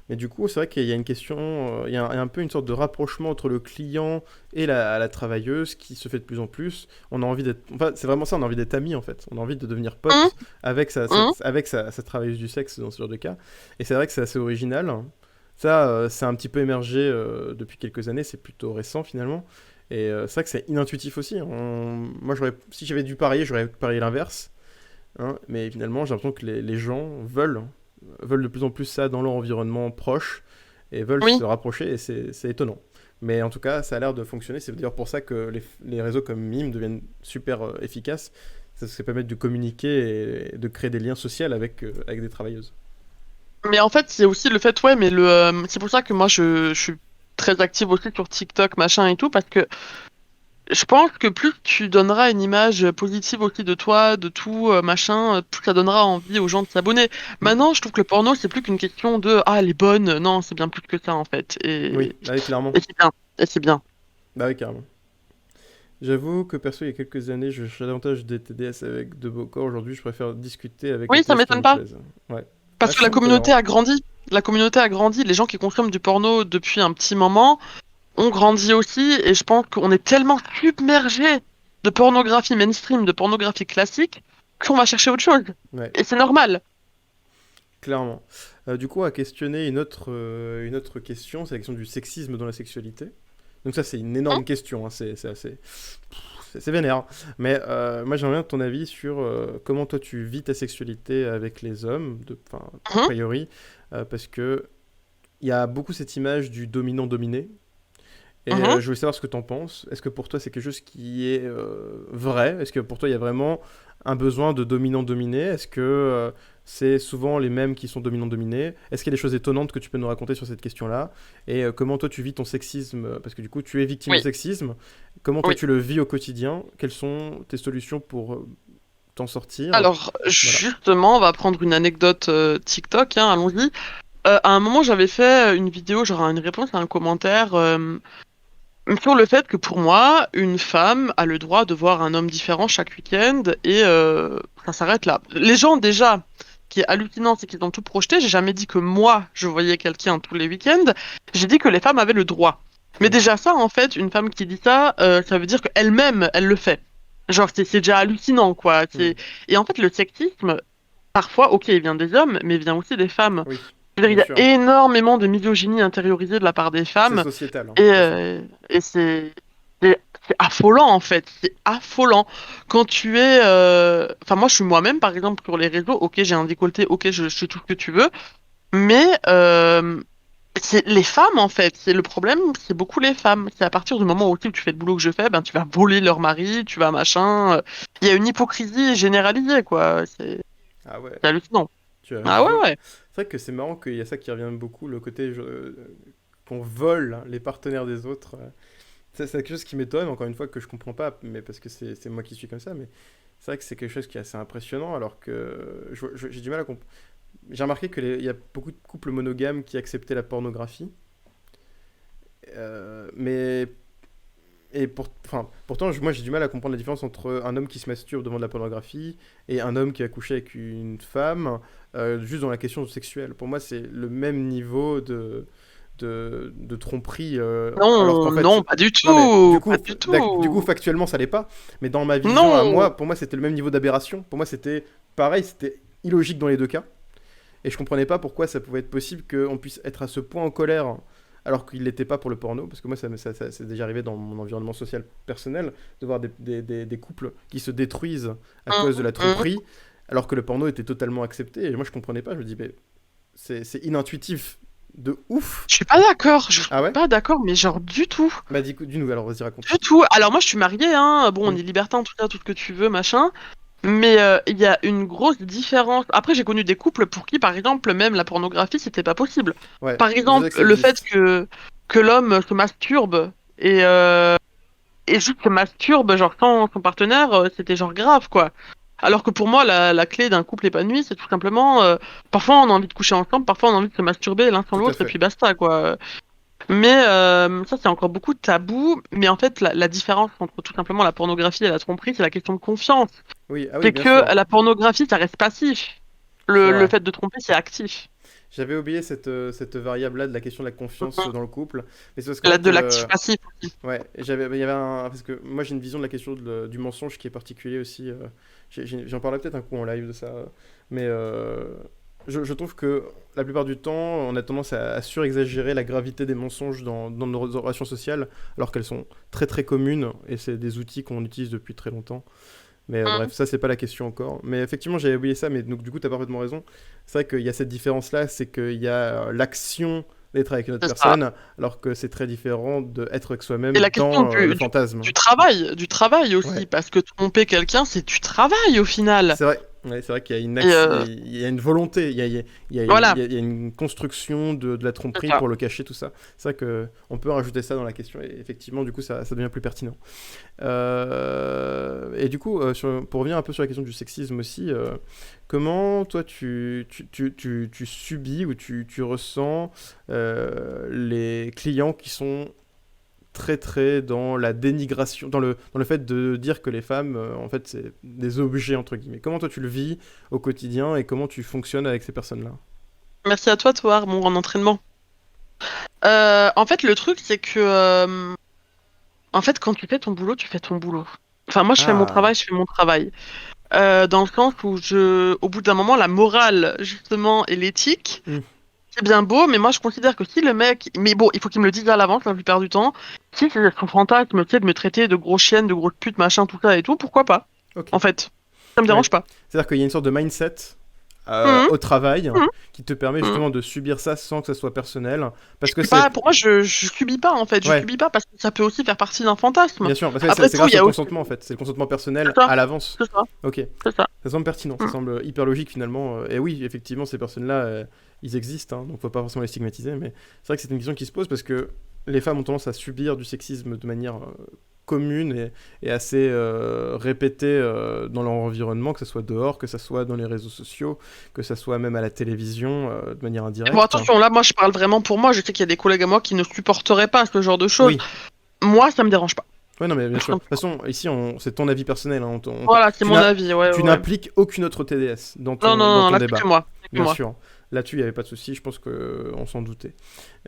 Speaker 1: Mais du coup, c'est vrai qu'il y a une question, il y a un peu une sorte de rapprochement entre le client et la travailleuse qui se fait de plus en plus. On a envie d'être, enfin, c'est vraiment ça, on a envie d'être amis en fait. On a envie de devenir
Speaker 2: Hum,
Speaker 1: pote avec
Speaker 2: hum.
Speaker 1: sa travailleuse du sexe dans ce genre de cas. Et c'est vrai que c'est assez original. Ça, c'est un petit peu émergé depuis quelques années, c'est plutôt récent finalement. Et c'est vrai que c'est inintuitif aussi. Moi, si j'avais dû parier, j'aurais parié l'inverse, hein. Mais finalement, j'ai l'impression que les gens veulent de plus en plus ça dans leur environnement proche et veulent
Speaker 2: Oui.
Speaker 1: se rapprocher et c'est étonnant. Mais en tout cas, ça a l'air de fonctionner. C'est d'ailleurs pour ça que les réseaux comme Mime deviennent super efficaces. Ça permet de communiquer et de créer des liens sociaux avec des travailleuses.
Speaker 2: Mais en fait, c'est aussi le fait, ouais, mais c'est pour ça que moi, je suis très active aussi sur TikTok, machin et tout, parce que je pense que plus tu donneras une image positive aussi de toi, de tout, machin, plus ça donnera envie aux gens de s'abonner.
Speaker 1: Hmm.
Speaker 2: Maintenant, je trouve que le porno, c'est plus qu'une question de ah, elle est bonne. Non, c'est bien plus que ça, en fait.
Speaker 1: Oui, bah oui, clairement.
Speaker 2: Et c'est bien. Et c'est bien.
Speaker 1: Bah oui, carrément. J'avoue que perso, il y a quelques années, je cherchais davantage des TDS avec de beaux corps. Aujourd'hui, je préfère discuter avec les
Speaker 2: Oui, ça
Speaker 1: TDS qui
Speaker 2: m'étonne
Speaker 1: me
Speaker 2: pas.
Speaker 1: plaisent. Ouais. Ah,
Speaker 2: Parce
Speaker 1: je
Speaker 2: que la
Speaker 1: trouve
Speaker 2: communauté
Speaker 1: cohérent.
Speaker 2: a grandi. La communauté a grandi. Les gens qui consomment du porno depuis un petit moment ont grandi aussi. Et je pense qu'on est tellement submergé de pornographie mainstream, de pornographie classique, qu'on va chercher autre chose.
Speaker 1: Ouais.
Speaker 2: Et c'est normal.
Speaker 1: Clairement. Du coup, à questionner une autre question, c'est la question du sexisme dans la sexualité. Donc ça, c'est une
Speaker 2: Hein.
Speaker 1: énorme question, hein, c'est assez... C'est vénère, hein. Mais moi, j'aimerais bien ton avis sur comment toi, tu vis ta sexualité avec les hommes, enfin, a
Speaker 2: Hein.
Speaker 1: priori, parce que il y a beaucoup cette image du dominant-dominé. Et
Speaker 2: Mhm.
Speaker 1: je voulais savoir ce que tu en penses. Est-ce que pour toi, c'est quelque chose qui est vrai? Est-ce que pour toi, il y a vraiment un besoin de dominant-dominé? Est-ce que c'est souvent les mêmes qui sont dominants-dominés? Est-ce qu'il y a des choses étonnantes que tu peux nous raconter sur cette question-là? Et comment toi, tu vis ton sexisme? Parce que du coup, tu es victime de
Speaker 2: Oui,
Speaker 1: sexisme. Comment toi,
Speaker 2: oui.
Speaker 1: tu le vis au quotidien? Quelles sont tes solutions pour t'en sortir?
Speaker 2: Alors,
Speaker 1: Voilà.
Speaker 2: justement, on va prendre une anecdote TikTok, hein, allons-y. À un moment, j'avais fait une vidéo, genre une réponse à un commentaire sur le fait que pour moi, une femme a le droit de voir un homme différent chaque week-end et ça s'arrête là. Les gens, déjà, ce qui est hallucinant, c'est qu'ils ont tout projeté. J'ai jamais dit que moi, je voyais quelqu'un tous les week-ends. J'ai dit que les femmes avaient le droit. Mais
Speaker 1: Mm.
Speaker 2: déjà, ça, en fait, une femme qui dit ça, ça veut dire qu'elle-même, elle le fait. Genre, c'est déjà hallucinant, quoi.
Speaker 1: Mm.
Speaker 2: Et en fait, le sexisme, parfois, ok, il vient des hommes, mais il vient aussi des femmes.
Speaker 1: Oui,
Speaker 2: Je veux dire,
Speaker 1: bien
Speaker 2: il
Speaker 1: sûr.
Speaker 2: y a énormément de misogynie intériorisée de la part des
Speaker 1: C'est
Speaker 2: femmes
Speaker 1: sociétal, hein,
Speaker 2: et,
Speaker 1: tout à fait.
Speaker 2: c'est affolant en fait. C'est affolant. Quand tu es... Enfin, moi, je suis moi-même, par exemple, sur les réseaux. Ok, j'ai un décolleté, ok, je suis tout ce que tu veux. Mais c'est les femmes, en fait. C'est le problème, c'est beaucoup les femmes. C'est à partir du moment où aussi tu fais le boulot que je fais, ben, tu vas voler leur mari, tu vas machin. Il y a une hypocrisie généralisée, quoi.
Speaker 1: Ah ouais,
Speaker 2: C'est hallucinant.
Speaker 1: tu as
Speaker 2: Ah ouais,
Speaker 1: raison.
Speaker 2: ouais.
Speaker 1: C'est vrai que c'est marrant qu'il y a ça qui revient beaucoup, le côté qu'on vole les partenaires des autres. C'est quelque chose qui m'étonne, encore une fois, que je comprends pas, mais parce que c'est moi qui suis comme ça, mais c'est vrai que c'est quelque chose qui est assez impressionnant, alors que j'ai du mal à comprendre. J'ai remarqué qu'il y a beaucoup de couples monogames qui acceptaient la pornographie, mais enfin, pourtant, moi j'ai du mal à comprendre la différence entre un homme qui se masturbe devant de la pornographie et un homme qui a couché avec une femme, juste dans la question sexuelle. Pour moi, c'est le même niveau de tromperie, alors qu'en
Speaker 2: Non,
Speaker 1: fait,
Speaker 2: non, pas du
Speaker 1: non mais
Speaker 2: tout, pas du
Speaker 1: du coup
Speaker 2: tout.
Speaker 1: factuellement ça l'est pas, mais dans ma vision à
Speaker 2: Non.
Speaker 1: moi, pour moi c'était le même niveau d'aberration. Pour moi c'était pareil, c'était illogique dans les deux cas, et je comprenais pas pourquoi ça pouvait être possible qu'on puisse être à ce point en colère alors qu'il l'était pas pour le porno, parce que moi ça c'est déjà arrivé dans mon environnement social personnel de voir des couples qui se détruisent à cause de la
Speaker 2: Hum.
Speaker 1: tromperie, alors que le porno était totalement accepté, et moi je comprenais pas, je me dis mais c'est inintuitif de ouf.
Speaker 2: Je suis pas d'accord, je suis
Speaker 1: Ah ouais?
Speaker 2: pas d'accord, mais genre du tout.
Speaker 1: Bah du nouvel, alors vas-y raconte.
Speaker 2: Du tout. Alors moi je suis mariée, hein. Bon, on
Speaker 1: Hmm.
Speaker 2: est libertin, tout ça, tout ce que tu veux, machin. Mais il y a une grosse différence. Après, j'ai connu des couples pour qui, par exemple, même la pornographie, c'était pas possible.
Speaker 1: Ouais,
Speaker 2: Par
Speaker 1: je sais
Speaker 2: exemple,
Speaker 1: que ça
Speaker 2: le fait
Speaker 1: existe.
Speaker 2: que l'homme se masturbe et juste se masturbe, genre sans son partenaire, c'était genre grave, quoi. Alors que pour moi, la clé d'un couple épanoui, c'est tout simplement, parfois on a envie de coucher ensemble, parfois on a envie de se masturber l'un sans
Speaker 1: Tout à
Speaker 2: l'autre, et
Speaker 1: fait.
Speaker 2: puis basta, quoi. Mais ça, c'est encore beaucoup de tabous. Mais en fait, la différence entre tout simplement la pornographie et la tromperie, c'est la question de confiance.
Speaker 1: Oui, ah oui,
Speaker 2: C'est
Speaker 1: bien
Speaker 2: que
Speaker 1: sûr.
Speaker 2: la pornographie, ça reste passif.
Speaker 1: C'est
Speaker 2: Le
Speaker 1: vrai.
Speaker 2: fait de tromper, c'est actif.
Speaker 1: J'avais oublié cette variable-là de la question de la confiance
Speaker 2: Mhm.
Speaker 1: dans le couple. Mais c'est parce qu'en
Speaker 2: La
Speaker 1: fait,
Speaker 2: de l'actif passif aussi.
Speaker 1: ouais, il y avait parce que moi j'ai une vision de la question du mensonge qui est particulier aussi. J'en parlerai peut-être un coup en live de ça. Mais je trouve que la plupart du temps, on a tendance à surexagérer la gravité des mensonges dans nos relations sociales, alors qu'elles sont très très communes et c'est des outils qu'on utilise depuis très longtemps. Mais bref,
Speaker 2: Mhm.
Speaker 1: ça, c'est pas la question encore. Mais effectivement, j'avais oublié ça, mais donc, du coup, tu as parfaitement raison. C'est vrai qu'il y a cette différence-là, c'est qu'il y a l'action d'être avec une autre
Speaker 2: C'est ça.
Speaker 1: personne, alors que c'est très différent d'être avec
Speaker 2: Et
Speaker 1: soi-même
Speaker 2: la question
Speaker 1: dans le fantasme.
Speaker 2: du travail aussi,
Speaker 1: Ouais,
Speaker 2: parce que tromper quelqu'un, c'est du travail au final.
Speaker 1: c'est vrai. Ouais, c'est vrai qu'il y a
Speaker 2: Et
Speaker 1: il y a une volonté,
Speaker 2: voilà,
Speaker 1: il y a une construction de la
Speaker 2: c'est
Speaker 1: tromperie
Speaker 2: ça.
Speaker 1: pour le cacher, tout ça. C'est vrai qu'on peut rajouter ça dans la question, et effectivement, du coup, ça devient plus pertinent. Et du coup, pour revenir un peu sur la question du sexisme aussi, comment toi tu subis ou tu ressens les clients qui sont très très dans la dénigration, dans le fait de dire que les femmes, en fait, c'est des objets, entre guillemets. Comment toi tu le vis au quotidien et comment tu fonctionnes avec ces personnes-là?
Speaker 2: Merci à toi, Toar, mon entraînement. En fait, le truc, c'est que, en fait, quand tu fais ton boulot, tu fais ton boulot. Enfin, moi, je fais mon
Speaker 1: Ah,
Speaker 2: travail, je fais mon travail. Dans le sens où au bout d'un moment, la morale, justement, et l'éthique,
Speaker 1: hmm,
Speaker 2: c'est bien beau, mais moi, je considère que si le mec, mais bon, il faut qu'il me le dise à l'avance, la plupart du temps. Si c'est son fantasme, tu sais, de me traiter de grosse chienne, de grosse pute, machin, tout ça et tout, pourquoi pas?
Speaker 1: ok.
Speaker 2: En fait, ça me
Speaker 1: Ouais.
Speaker 2: dérange pas.
Speaker 1: C'est-à-dire qu'il y a une sorte de mindset
Speaker 2: Mhm,
Speaker 1: au travail
Speaker 2: mhm,
Speaker 1: qui te permet
Speaker 2: mhm.
Speaker 1: justement de subir ça sans que ça soit personnel. Parce que
Speaker 2: Je suis pas,
Speaker 1: c'est...
Speaker 2: pour moi, je subis pas, en fait. Je
Speaker 1: Ouais,
Speaker 2: subis pas parce que ça peut aussi faire partie d'un fantasme.
Speaker 1: bien sûr. Parce que
Speaker 2: Après
Speaker 1: c'est
Speaker 2: tout, il
Speaker 1: grâce
Speaker 2: y
Speaker 1: au
Speaker 2: a aussi.
Speaker 1: consentement en fait. C'est le consentement
Speaker 2: C'est
Speaker 1: personnel
Speaker 2: ça,
Speaker 1: à l'avance.
Speaker 2: c'est ça,
Speaker 1: Ok.
Speaker 2: c'est ça.
Speaker 1: Ça semble pertinent, ça
Speaker 2: Mhm.
Speaker 1: semble hyper logique finalement. Et oui, effectivement, ces personnes-là, ils existent, hein, donc faut pas forcément les stigmatiser. Mais c'est vrai que c'est une question qui se pose parce que les femmes ont tendance à subir du sexisme de manière commune et assez répétée dans leur environnement, que ce soit dehors, que ce soit dans les réseaux sociaux, que ce soit même à la télévision de manière
Speaker 2: Bon,
Speaker 1: indirecte.
Speaker 2: attention, là, moi, je parle vraiment pour moi. Je sais qu'il y a des collègues à moi qui ne supporteraient pas ce genre de choses.
Speaker 1: Oui,
Speaker 2: Moi, ça me dérange pas.
Speaker 1: ouais, non, mais bien
Speaker 2: Tout
Speaker 1: sûr. De toute
Speaker 2: simplement.
Speaker 1: façon, ici, c'est ton avis personnel, hein,
Speaker 2: Voilà, c'est mon avis. Ouais,
Speaker 1: tu
Speaker 2: ouais, ouais.
Speaker 1: n'impliques aucune autre TDS
Speaker 2: Non, non,
Speaker 1: dans
Speaker 2: non,
Speaker 1: ton
Speaker 2: là, c'est que
Speaker 1: débat.
Speaker 2: moi. C'est que
Speaker 1: Bien
Speaker 2: moi.
Speaker 1: sûr. Là-dessus, il n'y avait pas de souci, je pense qu'on s'en doutait.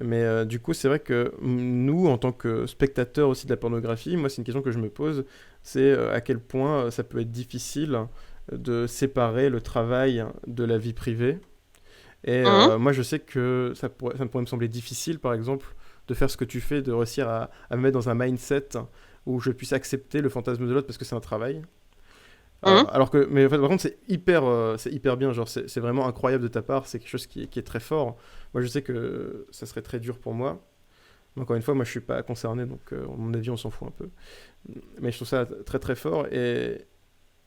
Speaker 1: Mais du coup, c'est vrai que nous, en tant que spectateurs aussi de la pornographie, moi, c'est une question que je me pose, c'est à quel point ça peut être difficile de séparer le travail de la vie privée. Et
Speaker 2: Mhm.
Speaker 1: moi, je sais que ça pourrait me sembler difficile, par exemple, de faire ce que tu fais, de réussir à me mettre dans un mindset où je puisse accepter le fantasme de l'autre parce que c'est un travail.
Speaker 2: Mhm.
Speaker 1: Alors que, mais en fait, par contre, c'est hyper bien. Genre, c'est vraiment incroyable de ta part. C'est quelque chose qui est très fort. Moi, je sais que ça serait très dur pour moi. Mais encore une fois, moi, je suis pas concerné, donc à mon avis, on s'en fout un peu. Mais je trouve ça très très fort. Et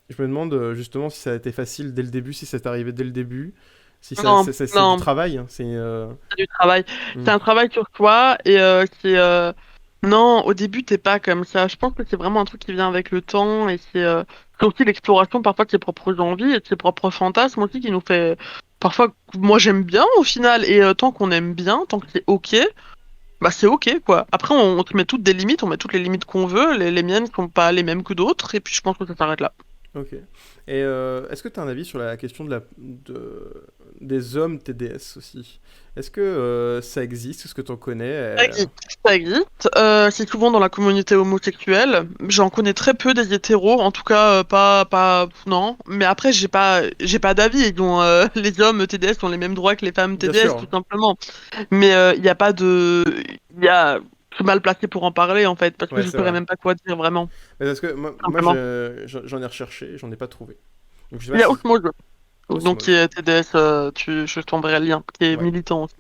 Speaker 1: je me demande justement si ça a été facile dès le début, si ça t'est arrivé dès le début, si
Speaker 2: Non,
Speaker 1: c'est du
Speaker 2: non,
Speaker 1: travail. Hein, c'est
Speaker 2: c'est du travail.
Speaker 1: hmm,
Speaker 2: C'est un travail sur toi et c'est. Non, au début, t'es pas comme ça. Je pense que c'est vraiment un truc qui vient avec le temps et c'est aussi l'exploration parfois de ses propres envies et de ses propres fantasmes aussi qui nous fait. Parfois, moi j'aime bien au final et tant qu'on aime bien, tant que c'est ok, bah c'est ok quoi. Après, on te met toutes des limites, on met toutes les limites qu'on veut. Les miennes sont pas les mêmes que d'autres et puis je pense que ça s'arrête là.
Speaker 1: ok. Et est-ce que tu as un avis sur la question des hommes TDS aussi? Est-ce que ça existe? Est-ce que tu en connais?
Speaker 2: Ça existe, ça existe. C'est souvent dans la communauté homosexuelle. J'en connais très peu des hétéros, en tout cas non. Mais après, j'ai pas d'avis. Les hommes TDS ont les mêmes droits que les femmes
Speaker 1: Bien
Speaker 2: TDS,
Speaker 1: sûr.
Speaker 2: tout simplement. Mais il n'y a pas de, il y a, je suis mal placé pour en parler en fait, parce que
Speaker 1: Ouais,
Speaker 2: je
Speaker 1: c'est
Speaker 2: saurais
Speaker 1: vrai.
Speaker 2: même pas quoi dire vraiment,
Speaker 1: Mais parce que
Speaker 2: tout simplement.
Speaker 1: j'en ai recherché, j'en ai pas trouvé. Donc je sais
Speaker 2: Il
Speaker 1: pas
Speaker 2: y a
Speaker 1: si...
Speaker 2: Osmose, donc qui
Speaker 1: Osmose.
Speaker 2: est TDS, je t'enverrai le lien, qui est
Speaker 1: Ouais.
Speaker 2: militant aussi.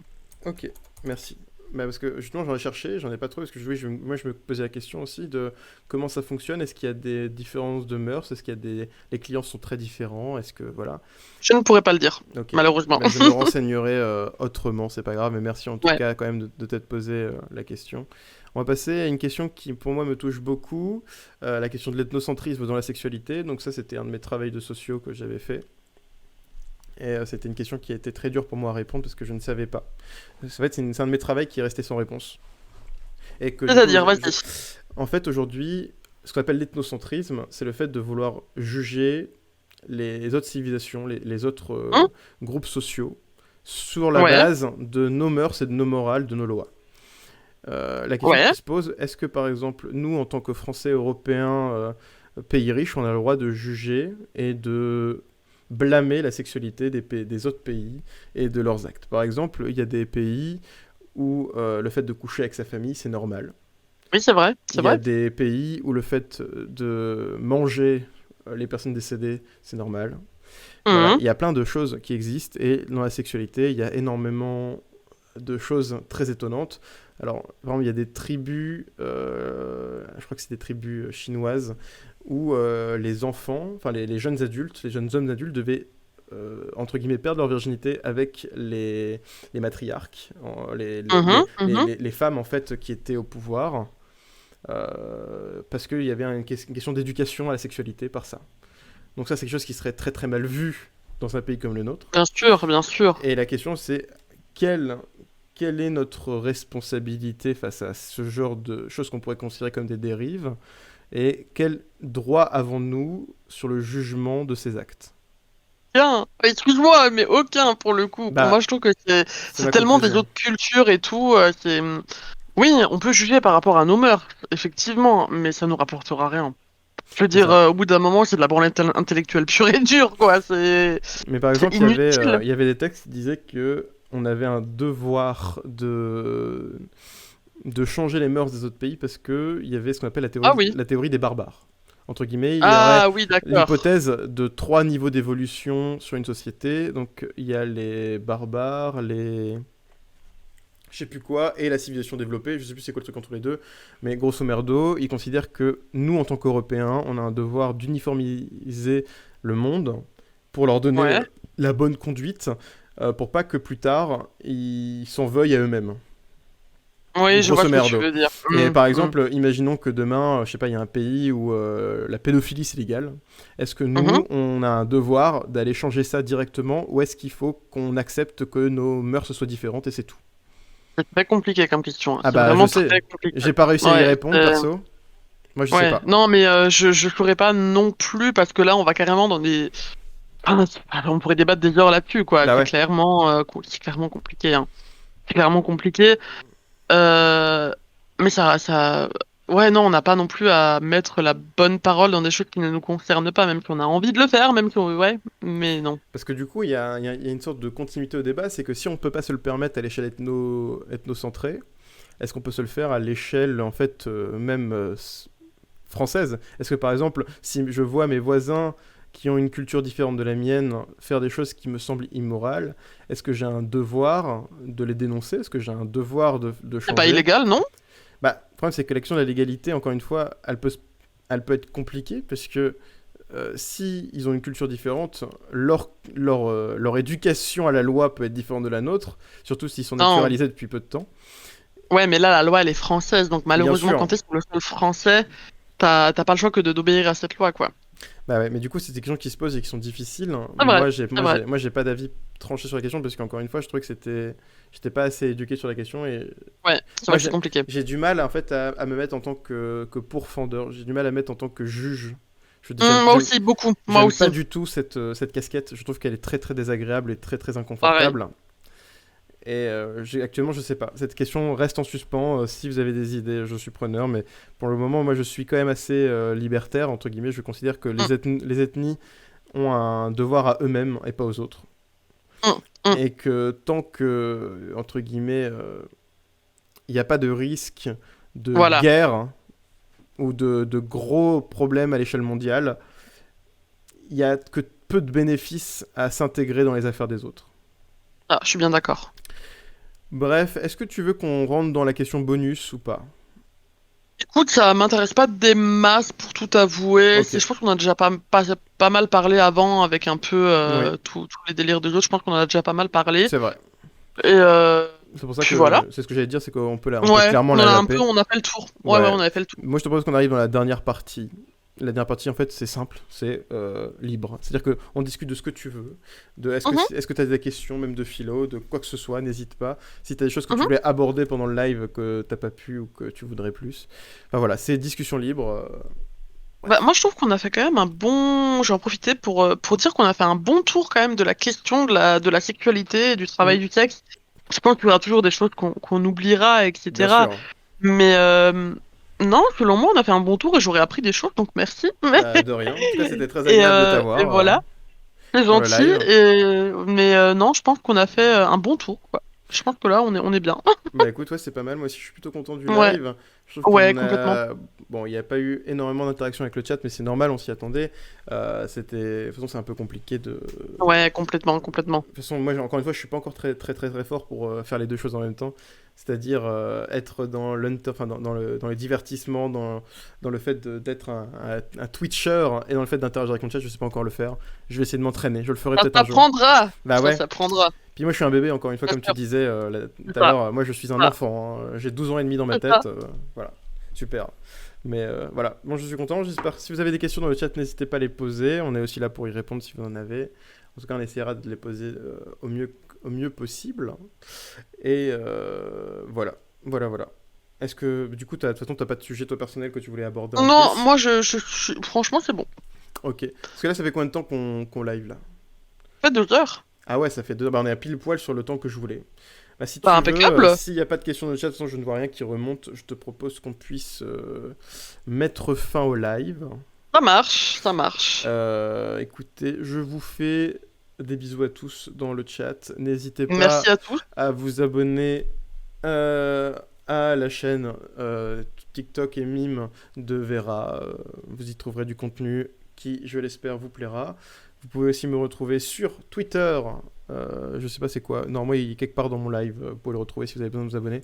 Speaker 1: Ok, merci. Bah parce que justement j'en ai cherché, j'en ai pas trouvé, parce que moi je me posais la question aussi de comment ça fonctionne, est-ce qu'il y a des différences de mœurs, est-ce qu'il y a des... Les clients sont très différents, est-ce que... Voilà.
Speaker 2: Je ne pourrais pas le dire,
Speaker 1: Ok.
Speaker 2: malheureusement.
Speaker 1: Bah, je me renseignerai autrement, c'est pas grave, mais merci en tout
Speaker 2: Ouais.
Speaker 1: cas quand même de t'être posé la question. On va passer à une question qui pour moi me touche beaucoup, la question de l'ethnocentrisme dans la sexualité. Donc ça c'était un de mes travaux de sociaux que j'avais fait. Et c'était une question qui a été très dure pour moi à répondre parce que je ne savais pas. En fait, c'est un de mes travaux qui est resté sans réponse. Et que du coup,
Speaker 2: C'est-à-dire, vas-y.
Speaker 1: en fait, aujourd'hui, ce qu'on appelle l'ethnocentrisme, c'est le fait de vouloir juger les autres civilisations, les autres
Speaker 2: Hein.
Speaker 1: groupes sociaux sur la
Speaker 2: Ouais,
Speaker 1: base de nos mœurs et de nos morales, de nos lois. La question
Speaker 2: ouais.
Speaker 1: qui se pose, est-ce que par exemple, nous en tant que Français, Européens, pays riches, on a le droit de juger et de blâmer la sexualité des autres pays et de leurs actes? Par exemple, il y a des pays où le fait de coucher avec sa famille, c'est normal.
Speaker 2: Oui, c'est vrai, c'est
Speaker 1: Il y a
Speaker 2: vrai.
Speaker 1: des pays où le fait de manger les personnes décédées, c'est normal. Voilà,
Speaker 2: Mhm.
Speaker 1: il y a plein de choses qui existent et dans la sexualité, il y a énormément de choses très étonnantes. Alors, vraiment, il y a des tribus, je crois que c'est des tribus chinoises, où les enfants, enfin les jeunes adultes, les jeunes hommes adultes devaient, entre guillemets, perdre leur virginité avec les matriarques,
Speaker 2: Mhm, mhm.
Speaker 1: les femmes en fait qui étaient au pouvoir, parce qu'il y avait une question d'éducation à la sexualité par ça. Donc ça, c'est quelque chose qui serait très très mal vu dans un pays comme le nôtre.
Speaker 2: Bien sûr, bien sûr.
Speaker 1: Et la question, c'est quelle, quelle est notre responsabilité face à ce genre de choses qu'on pourrait considérer comme des dérives et quel droit avons-nous sur le jugement de ces actes?
Speaker 2: Bien. Excuse-moi, mais aucun pour le coup. Pour moi,
Speaker 1: Bah,
Speaker 2: je trouve que
Speaker 1: c'est
Speaker 2: c'est
Speaker 1: ma
Speaker 2: tellement des
Speaker 1: conclusion.
Speaker 2: autres cultures et tout. Oui, on peut juger par rapport à nos mœurs, effectivement, mais ça nous rapportera rien. Je veux
Speaker 1: C'est
Speaker 2: dire,
Speaker 1: ça.
Speaker 2: au bout d'un moment, c'est de la branlette intellectuelle pure et dure, quoi.
Speaker 1: Mais par
Speaker 2: C'est
Speaker 1: exemple,
Speaker 2: inutile.
Speaker 1: il y avait des textes qui disaient que on avait un devoir de changer les mœurs des autres pays parce qu'il y avait ce qu'on appelle
Speaker 2: Ah oui.
Speaker 1: la théorie des barbares. Entre guillemets, il y aurait
Speaker 2: Ah oui, d'accord.
Speaker 1: l'hypothèse de trois niveaux d'évolution sur une société. Donc il y a les barbares, les je sais plus quoi, et la civilisation développée, je sais plus c'est quoi le truc entre les deux, mais grosso merdo, ils considèrent que nous, en tant qu'Européens, on a un devoir d'uniformiser le monde pour leur donner
Speaker 2: Ouais.
Speaker 1: la bonne conduite, pour pas que plus tard, ils s'en veuillent à eux-mêmes.
Speaker 2: Oui, je vois
Speaker 1: Grosso
Speaker 2: ce que tu
Speaker 1: merdo.
Speaker 2: veux dire.
Speaker 1: Et par
Speaker 2: Mm.
Speaker 1: exemple, imaginons que demain, je sais pas, il y a un pays où la pédophilie c'est légal. Est-ce que
Speaker 2: Mhm.
Speaker 1: nous, on a un devoir d'aller changer ça directement, ou est-ce qu'il faut qu'on accepte que nos mœurs soient différentes et c'est tout?
Speaker 2: C'est très compliqué comme question, hein.
Speaker 1: Ah
Speaker 2: C'est
Speaker 1: bah je
Speaker 2: vraiment
Speaker 1: sais,
Speaker 2: très compliqué.
Speaker 1: j'ai pas réussi à y
Speaker 2: Ouais,
Speaker 1: répondre perso. Moi je sais
Speaker 2: ouais.
Speaker 1: pas.
Speaker 2: Non, mais je ferai pas non plus parce que là, on va carrément dans des. On pourrait débattre des heures là-dessus, quoi.
Speaker 1: Bah ouais.
Speaker 2: C'est clairement compliqué, hein. C'est clairement compliqué. Euh, mais ouais, non, on n'a pas non plus à mettre la bonne parole dans des choses qui ne nous concernent pas, même si on a envie de le faire, même si on, ouais, mais non.
Speaker 1: Parce que du coup, il y a une sorte de continuité au débat, c'est que si on peut pas se le permettre à l'échelle ethnocentrée, est-ce qu'on peut se le faire à l'échelle en fait même française? Est-ce que par exemple, si je vois mes voisins qui ont une culture différente de la mienne faire des choses qui me semblent immorales, est-ce que j'ai un devoir de les dénoncer? Est-ce que j'ai un devoir de
Speaker 2: C'est pas
Speaker 1: changer?
Speaker 2: illégal, non?
Speaker 1: Bah, le problème c'est que la question de la légalité, encore une fois, elle peut être compliquée parce que si ils ont une culture différente, leur éducation à la loi peut être différente de la nôtre, surtout s'ils sont
Speaker 2: Non.
Speaker 1: naturalisés depuis peu de temps.
Speaker 2: Ouais, mais là, la loi, elle est française, donc
Speaker 1: Bien
Speaker 2: malheureusement, quand
Speaker 1: sûr.
Speaker 2: t'es sur le sol français, t'as pas le choix que d'obéir à cette loi, quoi.
Speaker 1: Bah ouais, mais du coup, c'est des questions qui se posent et qui sont difficiles.
Speaker 2: C'est vrai, c'est vrai.
Speaker 1: Moi, j'ai pas d'avis tranché sur la question parce qu'encore une fois, je trouvais que j'étais pas assez éduqué sur la question et
Speaker 2: Ouais, c'est
Speaker 1: moi,
Speaker 2: vrai que c'est compliqué.
Speaker 1: j'ai du mal en fait à me mettre en tant que pourfendeur. J'ai du mal à me mettre en tant que juge.
Speaker 2: Moi aussi, beaucoup. Moi
Speaker 1: J'aime pas
Speaker 2: aussi.
Speaker 1: du tout cette casquette. Je trouve qu'elle est très très désagréable et très très
Speaker 2: Pareil.
Speaker 1: inconfortable. Et actuellement, je sais pas. Cette question reste en suspens. Si vous avez des idées, je suis preneur. Mais pour le moment, moi, je suis quand même assez libertaire, entre guillemets. Je considère que
Speaker 2: Mm,
Speaker 1: les ethnies ont un devoir à eux-mêmes et pas aux autres.
Speaker 2: mm, mm.
Speaker 1: Et que tant que, entre guillemets, il n'y a pas de risque de
Speaker 2: Voilà.
Speaker 1: guerre ou de gros problèmes à l'échelle mondiale, il y a que peu de bénéfices à s'intégrer dans les affaires des autres.
Speaker 2: Ah, je suis bien d'accord.
Speaker 1: Bref, est-ce que tu veux qu'on rentre dans la question bonus ou pas?
Speaker 2: Écoute, ça m'intéresse pas des masses pour tout avouer.
Speaker 1: Ok,
Speaker 2: Je pense qu'on a déjà pas mal parlé avant avec un peu
Speaker 1: oui,
Speaker 2: tous les délires des autres. Je pense qu'on en a déjà pas mal parlé.
Speaker 1: c'est vrai.
Speaker 2: Et
Speaker 1: C'est pour ça
Speaker 2: puis voilà.
Speaker 1: que c'est ce que j'allais dire, c'est qu'on peut, on peut
Speaker 2: Ouais,
Speaker 1: clairement la zapper.
Speaker 2: on a fait le tour. Ouais, ouais,
Speaker 1: Ouais.
Speaker 2: on avait fait le tour.
Speaker 1: Moi, je te propose qu'on arrive dans la dernière partie. La dernière partie, en fait, c'est simple, c'est libre. C'est-à-dire qu'on discute de ce que tu veux.
Speaker 2: Mhm,
Speaker 1: Est-ce que tu as des questions, même de philo, de quoi que ce soit, n'hésite pas. Si tu as des choses que tu
Speaker 2: mhm.
Speaker 1: voulais aborder pendant le live que t'as pas pu ou que tu voudrais plus. Enfin voilà, c'est discussion libre.
Speaker 2: Bah,
Speaker 1: Bref.
Speaker 2: moi, je trouve qu'on a fait quand même un bon. J'en profiter pour dire qu'on a fait un bon tour quand même de la question de la sexualité et du
Speaker 1: Mm,
Speaker 2: travail du sexe. Je pense qu'il y aura toujours des choses qu'on oubliera,
Speaker 1: bien
Speaker 2: etc.
Speaker 1: sûr.
Speaker 2: Mais non, selon moi, on a fait un bon tour et j'aurais appris des choses, donc merci.
Speaker 1: Bah, de rien. En tout cas, c'était très
Speaker 2: Et,
Speaker 1: agréable de
Speaker 2: et
Speaker 1: t'avoir
Speaker 2: voilà, c'est
Speaker 1: dans le
Speaker 2: gentil.
Speaker 1: live.
Speaker 2: Mais non, je pense qu'on a fait un bon tour, quoi. Je pense que là, on est bien.
Speaker 1: Bah écoute, ouais, c'est pas mal. Moi aussi, je suis plutôt content du
Speaker 2: Ouais,
Speaker 1: live. Je trouve
Speaker 2: ouais,
Speaker 1: qu'on
Speaker 2: complètement.
Speaker 1: a. Bon, il n'y a pas eu énormément d'interaction avec le chat, mais c'est normal, on s'y attendait. C'était. De toute façon, c'est un peu compliqué de.
Speaker 2: Ouais, complètement, complètement.
Speaker 1: De toute façon, moi, encore une fois, je suis pas encore très, très, très, très fort pour faire les deux choses en même temps. C'est-à-dire être dans enfin, dans le divertissement, dans le fait d'être un Twitcher et dans le fait d'interagir avec mon chat, je sais pas encore le faire. Je vais essayer de m'entraîner. Je le ferai
Speaker 2: Ça
Speaker 1: peut-être un jour.
Speaker 2: s'apprendra.
Speaker 1: Bah
Speaker 2: Ça
Speaker 1: ouais.
Speaker 2: s'apprendra.
Speaker 1: Puis moi, je suis un bébé, encore une fois,
Speaker 2: Bien
Speaker 1: comme tu
Speaker 2: sûr.
Speaker 1: disais
Speaker 2: C'est
Speaker 1: tout à
Speaker 2: ça.
Speaker 1: l'heure. Moi, je suis un
Speaker 2: Ça.
Speaker 1: enfant, hein. J'ai 12 ans et demi dans ma
Speaker 2: C'est ça.
Speaker 1: tête. Voilà. Super. Mais voilà. Bon, je suis content. J'espère que si vous avez des questions dans le chat, n'hésitez pas à les poser. On est aussi là pour y répondre si vous en avez. En tout cas, on essaiera de les poser au mieux possible. Et voilà. Voilà, voilà. Est-ce que, du coup, de toute façon, t'as pas de sujet, toi, personnel que tu voulais aborder en
Speaker 2: Non,
Speaker 1: plus?
Speaker 2: moi, franchement, c'est bon.
Speaker 1: Ok. Parce que là, ça fait combien de temps qu'on live, là?
Speaker 2: Ça fait 2 heures.
Speaker 1: Ah ouais, ça fait deux. Bah, on est à pile poil sur le temps que je voulais. Bah, si
Speaker 2: Bah,
Speaker 1: tu veux,
Speaker 2: impeccable.
Speaker 1: s'il n'y a pas de questions de chat, de toute façon, je ne vois rien qui remonte. Je te propose qu'on puisse mettre fin au live.
Speaker 2: Ça marche, ça marche.
Speaker 1: Écoutez, je vous fais des bisous à tous dans le chat. N'hésitez
Speaker 2: Merci
Speaker 1: pas
Speaker 2: à tous.
Speaker 1: à vous abonner euh, à la chaîne TikTok et Mime de Vera. Vous y trouverez du contenu qui, je l'espère, vous plaira. Vous pouvez aussi me retrouver sur Twitter. Je sais pas c'est quoi. Normalement, il est quelque part dans mon live. Vous pouvez le retrouver si vous avez besoin de vous abonner.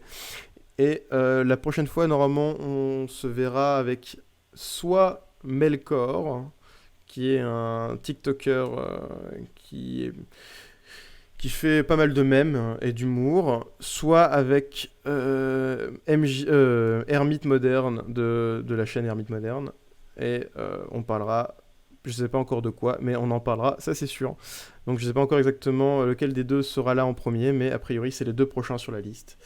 Speaker 1: Et la prochaine fois, normalement, on se verra avec soit Melkor, qui est un TikToker qui fait pas mal de mèmes et d'humour, soit avec Hermite Moderne de la chaîne Hermite Moderne. Et on parlera, je sais pas encore de quoi, mais on en parlera, ça c'est sûr. Donc je sais pas encore exactement lequel des deux sera là en premier, mais a priori c'est les deux prochains sur la liste.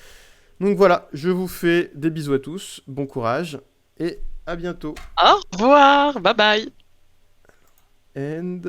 Speaker 1: Donc voilà, je vous fais des bisous à tous, bon courage, et à bientôt.
Speaker 2: Au revoir. Bye bye.
Speaker 1: And